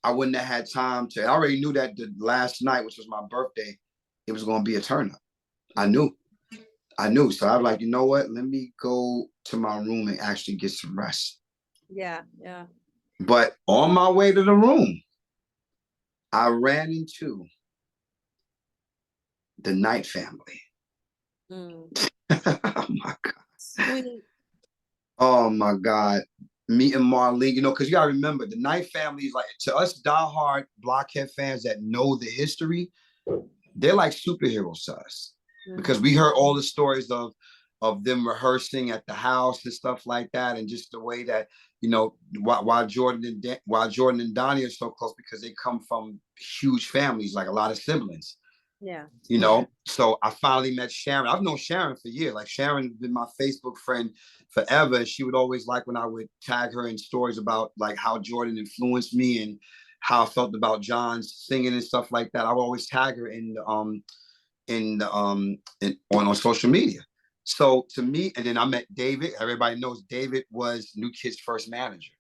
I wouldn't have had time to. I already knew that the last night, which was my birthday, it was going to be a turn up. I knew. So I was like, you know what? Let me go to my room and actually get some rest. Yeah. But on my way to the room, I ran into the Knight family. Oh my God. Sweet. Oh my God. Meeting Marlene, you know, because you gotta remember the Knight family is like, to us diehard Blockhead fans that know the history, they're like superheroes to us. Because we heard all the stories of them rehearsing at the house and stuff like that, and just the way that, you know, why Jordan and Donnie are so close, because they come from huge families, like a lot of siblings. Yeah. You know, so I finally met Sharon. I've known Sharon for years. Like Sharon has been my Facebook friend forever. She would always like when I would tag her in stories about like how Jordan influenced me and how I felt about John's singing and stuff like that. I would always tag her on social media. So to me, and then I met David. Everybody knows David was New Kid's first manager.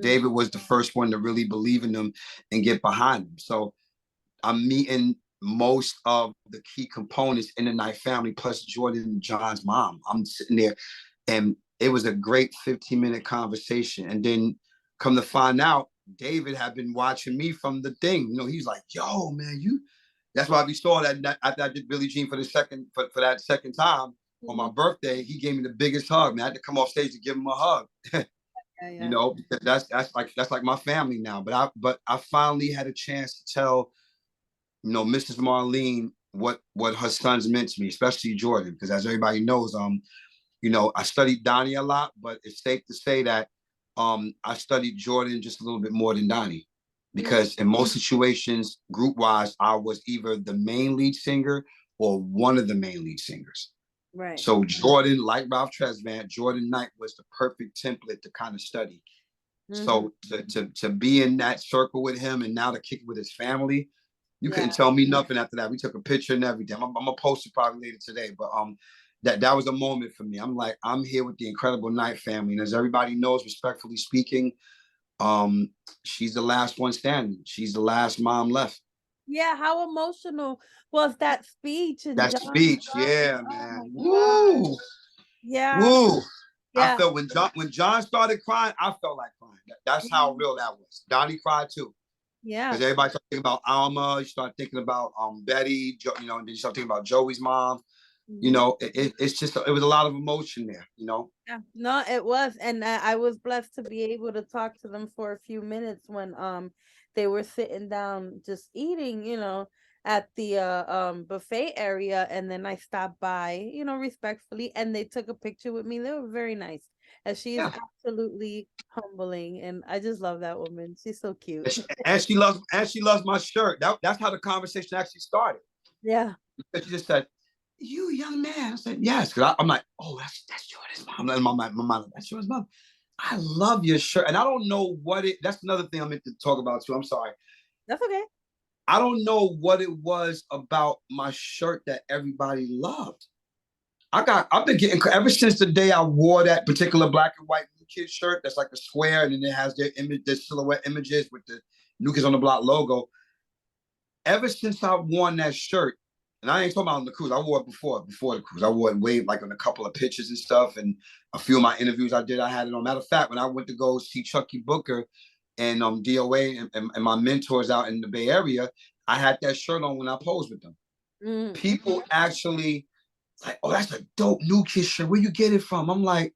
David was the first one to really believe in them and get behind them. So I'm meeting most of the key components in the Knight family, plus Jordan and John's mom. I'm sitting there, and it was a great 15-minute conversation. And then come to find out, David had been watching me from the thing. You know, he's like, "Yo, man, you." That's why we saw that after I did Billie Jean for that second time on my birthday. He gave me the biggest hug, man. I had to come off stage to give him a hug. Yeah, You yeah. know, because that's like my family now. But I finally had a chance to tell, you know, Mrs. Marlene what her sons meant to me, especially Jordan, because as everybody knows, you know, I studied Donnie a lot, but it's safe to say that I studied Jordan just a little bit more than Donnie, Mm, because in most situations, group wise, I was either the main lead singer or one of the main lead singers. right. So Jordan, like Ralph Tresvant, Jordan Knight was the perfect template to kind of study. Hmm. So to be in that circle with him and now to kick it with his family, you Yeah. couldn't tell me nothing after that. We took a picture and everything. I'm gonna post it probably later today, but that was a moment for me. I'm like, I'm here with the Incredible Knight family, and as everybody knows, respectfully speaking, um, she's the last one standing. She's the last mom left. Yeah, how emotional was that speech and That John speech, started? yeah, Oh my man. God. Woo, Yeah, woo. I yeah, felt when John started crying, I felt like crying. That's how yeah, real that was. Donnie cried too. yeah. Because everybody started thinking about Alma, you start thinking about Betty, you know, and then you start thinking about Joey's mom. You Mhm. know, it's just it was a lot of emotion there. You know, Yeah, no, it was, and I was blessed to be able to talk to them for a few minutes when they were sitting down just eating, at the buffet area, and then I stopped by, respectfully, and they took a picture with me. They were very nice, and she is yeah. absolutely humbling, and I just love that woman. She's so cute. And she loves my shirt. That's how the conversation actually started. Yeah. She just said, "You young man." I said, "Yes," because I'm like, "Oh, that's Jordan's mom." And my mom, that's Jordan's mom. I love your shirt, and I don't know what it. That's another thing I meant to talk about too. I'm sorry. That's okay. I don't know what it was about my shirt that everybody loved. I've been getting ever since the day I wore that particular black and white New Kids shirt. That's like a square, and then it has their image, their silhouette images with the New Kids on the Block logo. Ever since I worn that shirt, and I ain't talking about on the cruise. I wore it before the cruise. I wore it way like on a couple of pictures and stuff, and a few of my interviews I did. I had it on. Matter of fact, when I went to go see Chucky Booker and DOA and my mentors out in the Bay Area, I had that shirt on when I posed with them. Mm. People actually like, oh, that's a dope New Kids shirt. Where you get it from? I'm like,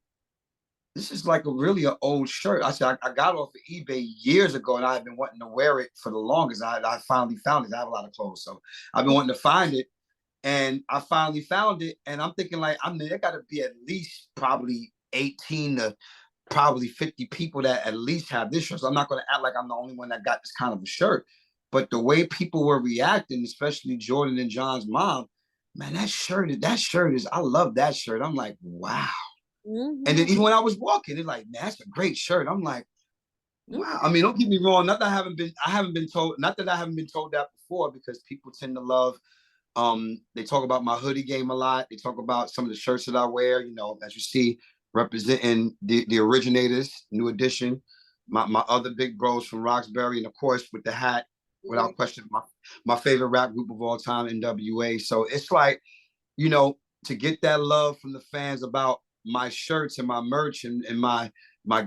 this is like a really an old shirt. I said, I got it off of eBay years ago, and I've been wanting to wear it for the longest. I finally found it. I have a lot of clothes, so I've been wanting to find it, and I finally found it. And I'm thinking like, I mean, there got to be at least probably 18 to probably 50 people that at least have this shirt. So I'm not going to act like I'm the only one that got this kind of a shirt. But the way people were reacting, especially Jordan and John's mom, man, that shirt is, I love that shirt. I'm like, wow. And Mm-hmm. then even when I was walking, it's like, man, that's a great shirt. I'm like, wow. I mean, don't get me wrong. Not that I haven't been told, not that I haven't been told that before, because people tend to love. They talk about my hoodie game a lot. They talk about some of the shirts that I wear. You know, as you see, representing the originators, New Edition. My other big bros from Roxbury, and of course with the hat, Mm-hmm. without question, my favorite rap group of all time, NWA. So it's like, you know, to get that love from the fans about my shirts and my merch and my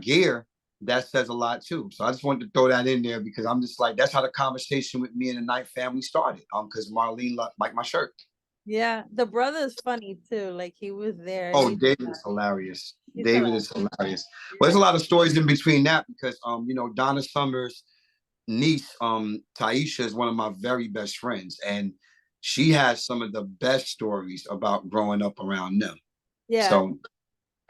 gear, that says a lot too. So I just wanted to throw that in there because I'm just like, that's how the conversation with me and the Knight family started. Because Marlene liked my shirt. Yeah, the brother's funny too. Like he was there. Oh, David is hilarious. He's David hilarious. is hilarious. But there's Yeah. a lot of stories in between that because you know, Donna Summers' niece, Taisha, is one of my very best friends. And she has some of the best stories about growing up around them. Yeah. So you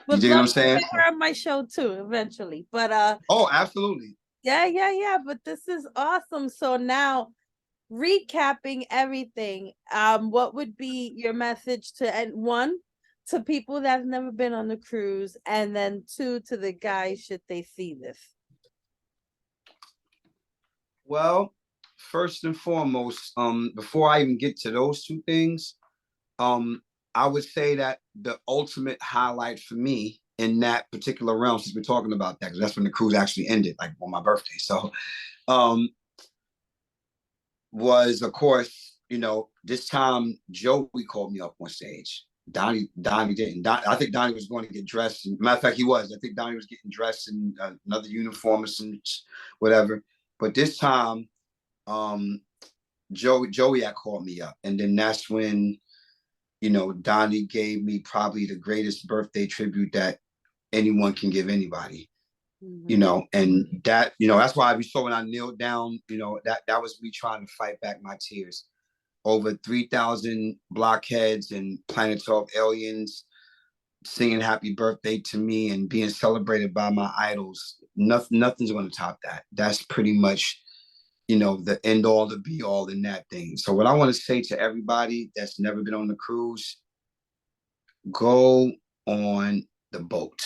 Would dig what love I'm to saying? get her on my show too eventually. But Oh, absolutely. yeah, yeah, yeah. But this is awesome. So now recapping everything, what would be your message to, and one, to people that's never been on the cruise, and then two, to the guys should they see this? Well, first and foremost, before I even get to those two things, um, I would say that the ultimate highlight for me in that particular realm, since we're talking about that, because that's when the cruise actually ended, like on my birthday. So, um, was of course, you know, this time Joey called me up on stage. Donnie didn't. I think Donnie was going to get dressed. Matter of fact, he was. I think Donnie was getting dressed in another uniform or some whatever. But this time, um, Joey had called me up, and then that's when, you know, Donnie gave me probably the greatest birthday tribute that anyone can give anybody. you know, and that, you know, that's why I be so when I kneeled down, you know, that was me trying to fight back my tears. Over 3,000 blockheads and Planet 12 aliens singing happy birthday to me and being celebrated by my idols. Nothing's going to top that. That's pretty much, you know, the end all, the be all in that thing. So what I want to say to everybody that's never been on the cruise, go on the boat.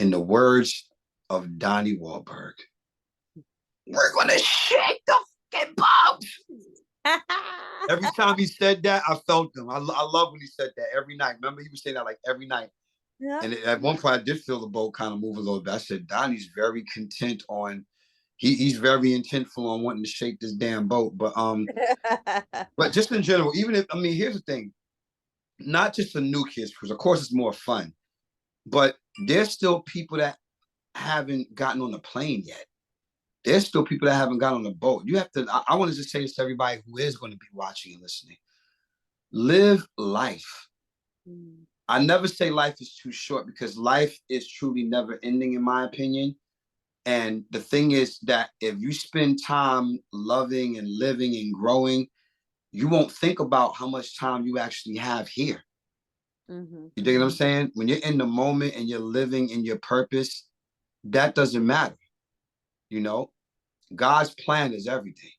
In the words of Donnie Wahlberg, we're going to shake the fucking boat. Every time he said that, I felt him. I love when he said that every night. Remember, he was saying that like every night. Yeah. And at one point, I did feel the boat kind of move a little bit. I said, Donnie's very content on, he's very intentful on wanting to shake this damn boat. But just in general, even if, I mean, here's the thing, not just the new kids, because of course it's more fun, but there's still people that haven't gotten on the plane yet. There's still people that haven't gotten on the boat. You have to, I want to just say this to everybody who is going to be watching and listening. Live life. I never say life is too short because life is truly never ending, in my opinion. And the thing is that if you spend time loving and living and growing, you won't think about how much time you actually have here. You dig what I'm saying? When you're in the moment and you're living in your purpose, that doesn't matter. You know, God's plan is everything.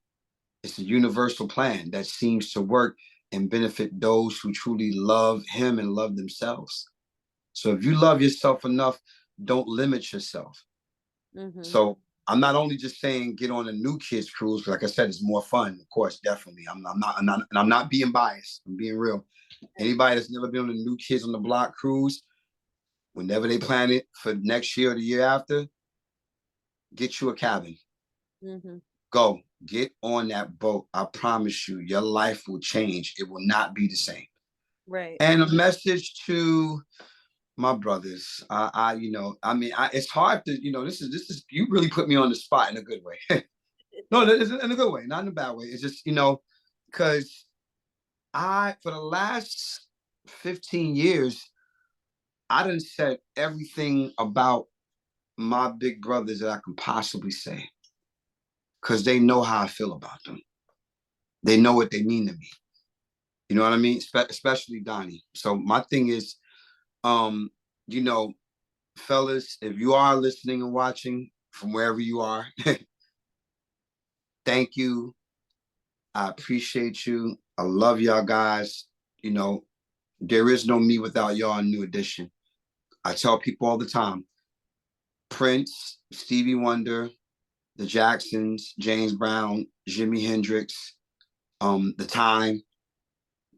It's a universal plan that seems to work and benefit those who truly love him and love themselves. So if you love yourself enough, don't limit yourself. So I'm not only just saying get on a new kids cruise, like I said, it's more fun, of course, definitely. I'm not being biased. I'm being real. Anybody that's never been on a new kids on the block cruise, whenever they plan it for next year or the year after, get you a cabin. Go get on that boat. I promise you, your life will change. It will not be the same. Right. And a message to my brothers. You know, I mean, it's hard to, you know, this is, you really put me on the spot in a good way. No, in a good way, not in a bad way. It's just, you know, because for the last 15 years, I done said everything about my big brothers that I can possibly say. Because they know how I feel about them. They know what they mean to me. You know what I mean? Especially Donnie. So my thing is, you know, fellas, if you are listening and watching from wherever you are, thank you. I appreciate you. I love y'all guys. You know, there is no me without y'all in New Edition. I tell people all the time, Prince, Stevie Wonder, the Jacksons, James Brown, Jimi Hendrix, The Time,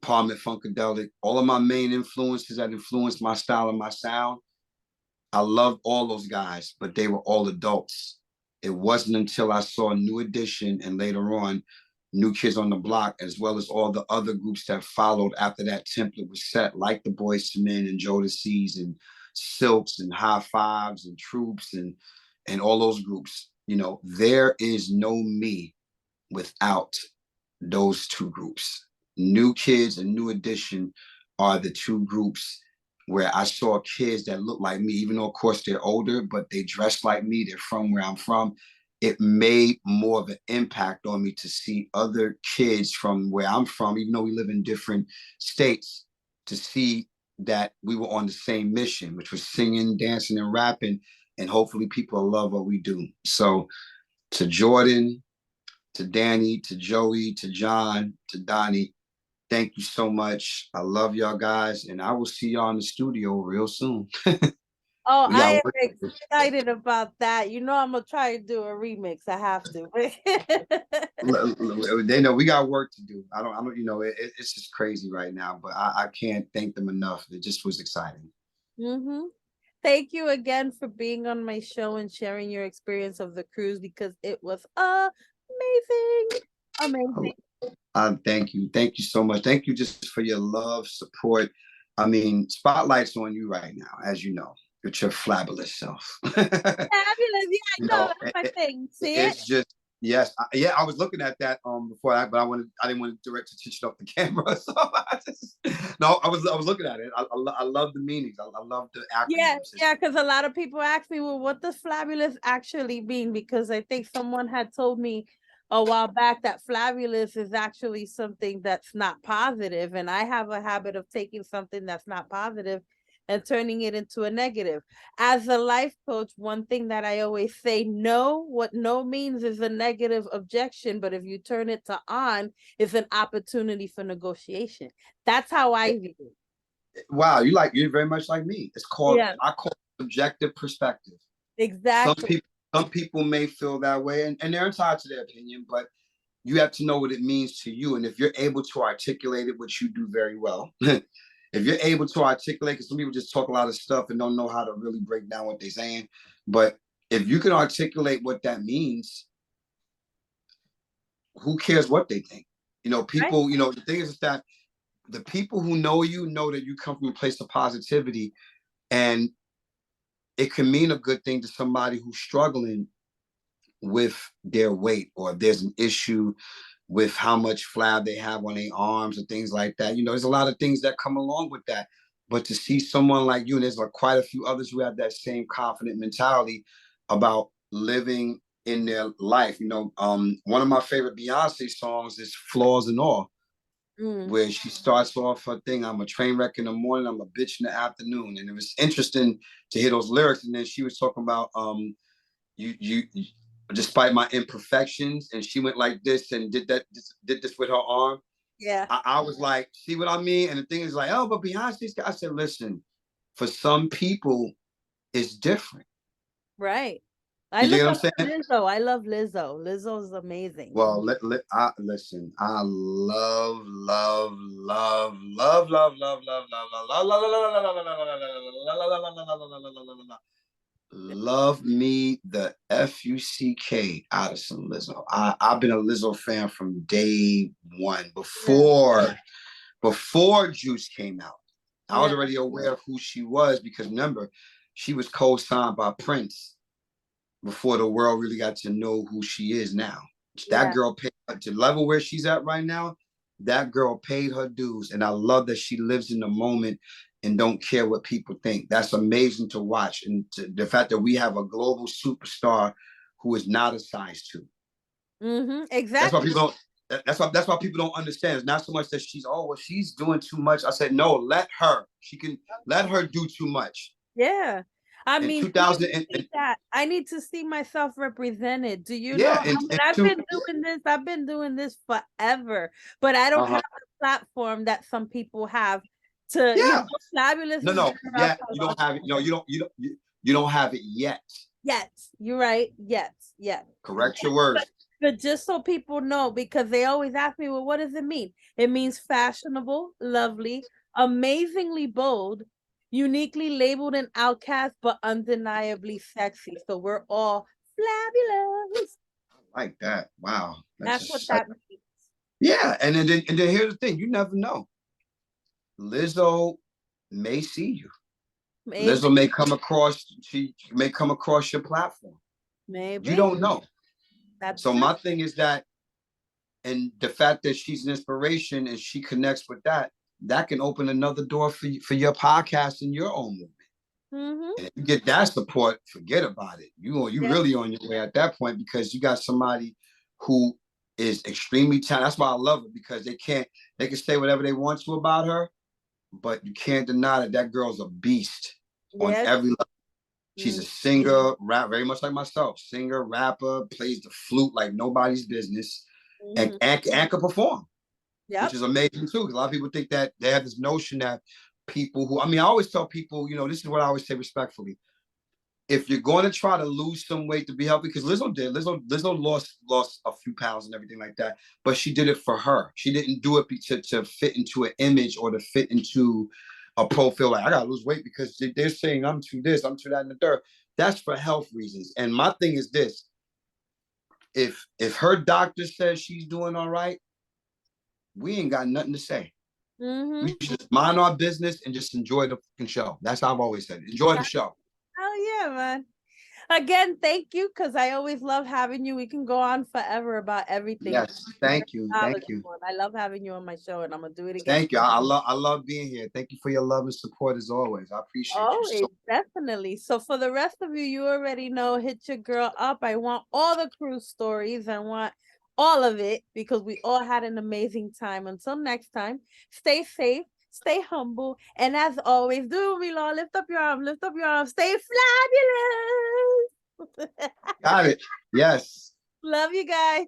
Parliament Funkadelic, all of my main influences that influenced my style and my sound. I love all those guys, but they were all adults. It wasn't until I saw New Edition and later on New Kids on the Block, as well as all the other groups that followed after that template was set, like the Boyz II Men and Jodeci's and Silks and High Fives and Troops and all those groups. You know, there is no me without those two groups. New Kids and New Edition are the two groups where I saw kids that look like me, even though, of course, they're older, but they dress like me. They're from where I'm from. It made more of an impact on me to see other kids from where I'm from, even though we live in different states, to see that we were on the same mission, which was singing, dancing, and rapping, and hopefully people love what we do. So to Jordan, to Danny, to Joey, to John, to Donnie, thank you so much. I love y'all guys, and I will see y'all in the studio real soon. Oh, I am excited about that. You know, I'm gonna try to do a remix. I have to. They know we got work to do. I don't. You know, it's just crazy right now, but I can't thank them enough. It just was exciting. Thank you again for being on my show and sharing your experience of the cruise, because it was amazing. Thank you. Thank you so much. Thank you just for your love, support. I mean, spotlight's on you right now, as you know, with your fabulous self. Fabulous. Yeah, I know. That's my thing. See it's it? just, Yes, yeah, I was looking at that before that, but I didn't want to direct attention off the camera, so no, I was looking at it. I love the meanings. I love the Yeah, acronyms. yeah, because a lot of people ask me, well, what does fabulous actually mean? Because I think someone had told me a while back that fabulous is actually something that's not positive, and I have a habit of taking something that's not positive and turning it into a negative. As a life coach, one thing that I always say, no, what no means is a negative objection, but if you turn it to on, it's an opportunity for negotiation. That's how I view it. Wow, you're very much like me. Yeah, I call it subjective perspective. Some exactly. people some people may feel that way, and they're entitled to their opinion, but you have to know what it means to you. And if you're able to articulate it, which you do very well, if you're able to articulate, because some people just talk a lot of stuff and don't know how to really break down what they're saying. But if you can articulate what that means, who cares what they think? Right? People, the thing is that the people who know you know that you come from a place of positivity, and it can mean a good thing to somebody who's struggling with their weight, or there's an issue with how much flab they have on their arms and things like that. There's a lot of things that come along with that. But to see someone like you, and there's like quite a few others who have that same confident mentality about living in their life. One of my favorite Beyonce songs is Flaws and All, Mm. where she starts off her thing, I'm a train wreck in the morning, I'm a bitch in the afternoon. And it was interesting to hear those lyrics. And then she was talking about you despite my imperfections, and she went like this and did this with her arm. Yeah. I was like, see what I mean? And the thing is like, oh, but Beyonce's, I said, listen, for some people it's different. Right. I You look get what up I'm saying? to Lizzo. I love Lizzo. Lizzo's amazing. Well, listen, I love, love, love, love, love, love, love, love, love, love me the Fuck out of some Lizzo. I've been a Lizzo fan from day one. Yeah. Before Juice came out, I was Yeah. already aware of who she was, because remember, she was co-signed by Prince before the world really got to know who she is now. That Yeah. girl paid to the level where she's at right now. That girl paid her dues, and I love that she lives in the moment and don't care what people think. That's amazing to watch, and the fact that we have a global superstar who is not a size two. Mm-hmm. That's why Exactly. people don't. That's why people don't understand. It's not so much that she's doing too much. I said no, let her. She can let her do too much. Yeah. I In mean, 2000, that I need to see myself represented. Do you know? yeah, I mean, I've been doing this forever, but I don't have the platform that some people have to, yeah. fabulous No, has no, been around yeah, for a you long don't have it. time. You don't have it yet. Yes, you're right. Yes, yes. Correct your words. But just so people know, because they always ask me, well, what does it mean? It means fashionable, lovely, amazingly bold, uniquely labeled an outcast, but undeniably sexy. So we're all fabulous. I like that. Wow, that's That's what just that means. yeah. And then here's the thing: you never know. Lizzo may see you. Maybe, Lizzo may come across. She may come across your platform. You maybe. don't know. That's So true. my thing is that, and the fact that she's an inspiration and she connects with that, that can open another door for your podcast and your own movement. Mm-hmm. And if you get that support, forget about it. You Yeah. really on your way at that point, because you got somebody who is extremely talented. That's why I love it, because they can say whatever they want to about her, but you can't deny that that girl's a beast on Yes. every level. She's Mm-hmm. a singer, rap, very much like myself. Singer, rapper, plays the flute like nobody's business, and can perform, which Yep. is amazing too. Because a lot of people think that they have this notion that people who, I mean, I always tell people, this is what I always say respectfully. If you're going to try to lose some weight to be healthy, because Lizzo lost a few pounds and everything like that, but she did it for her. She didn't do it to fit into an image or to fit into a profile. Like, I gotta lose weight because they're saying I'm too this, I'm too that, and the third. That's for health reasons. And my thing is this: if her doctor says she's doing all right, we ain't got nothing to say. Mm-hmm. We should just mind our business and just enjoy the fucking show. That's how I've always said. Enjoy the show. Oh yeah, man. Again, thank you, because I always love having you. We can go on forever about everything. Yes, thank you, thank you, I love having you on my show, and I'm gonna do it again. thank you. I love being here. Thank you for your love and support as always. I appreciate you Always, so. definitely. So for the rest of you, you already know, hit your girl up. I want all the cruise stories. I want all of it because we all had an amazing time. Until next time, stay safe, stay humble, and as always, do we all lift up your arm, lift up your arm, stay fabulous. Got it. Yes. Love you guys.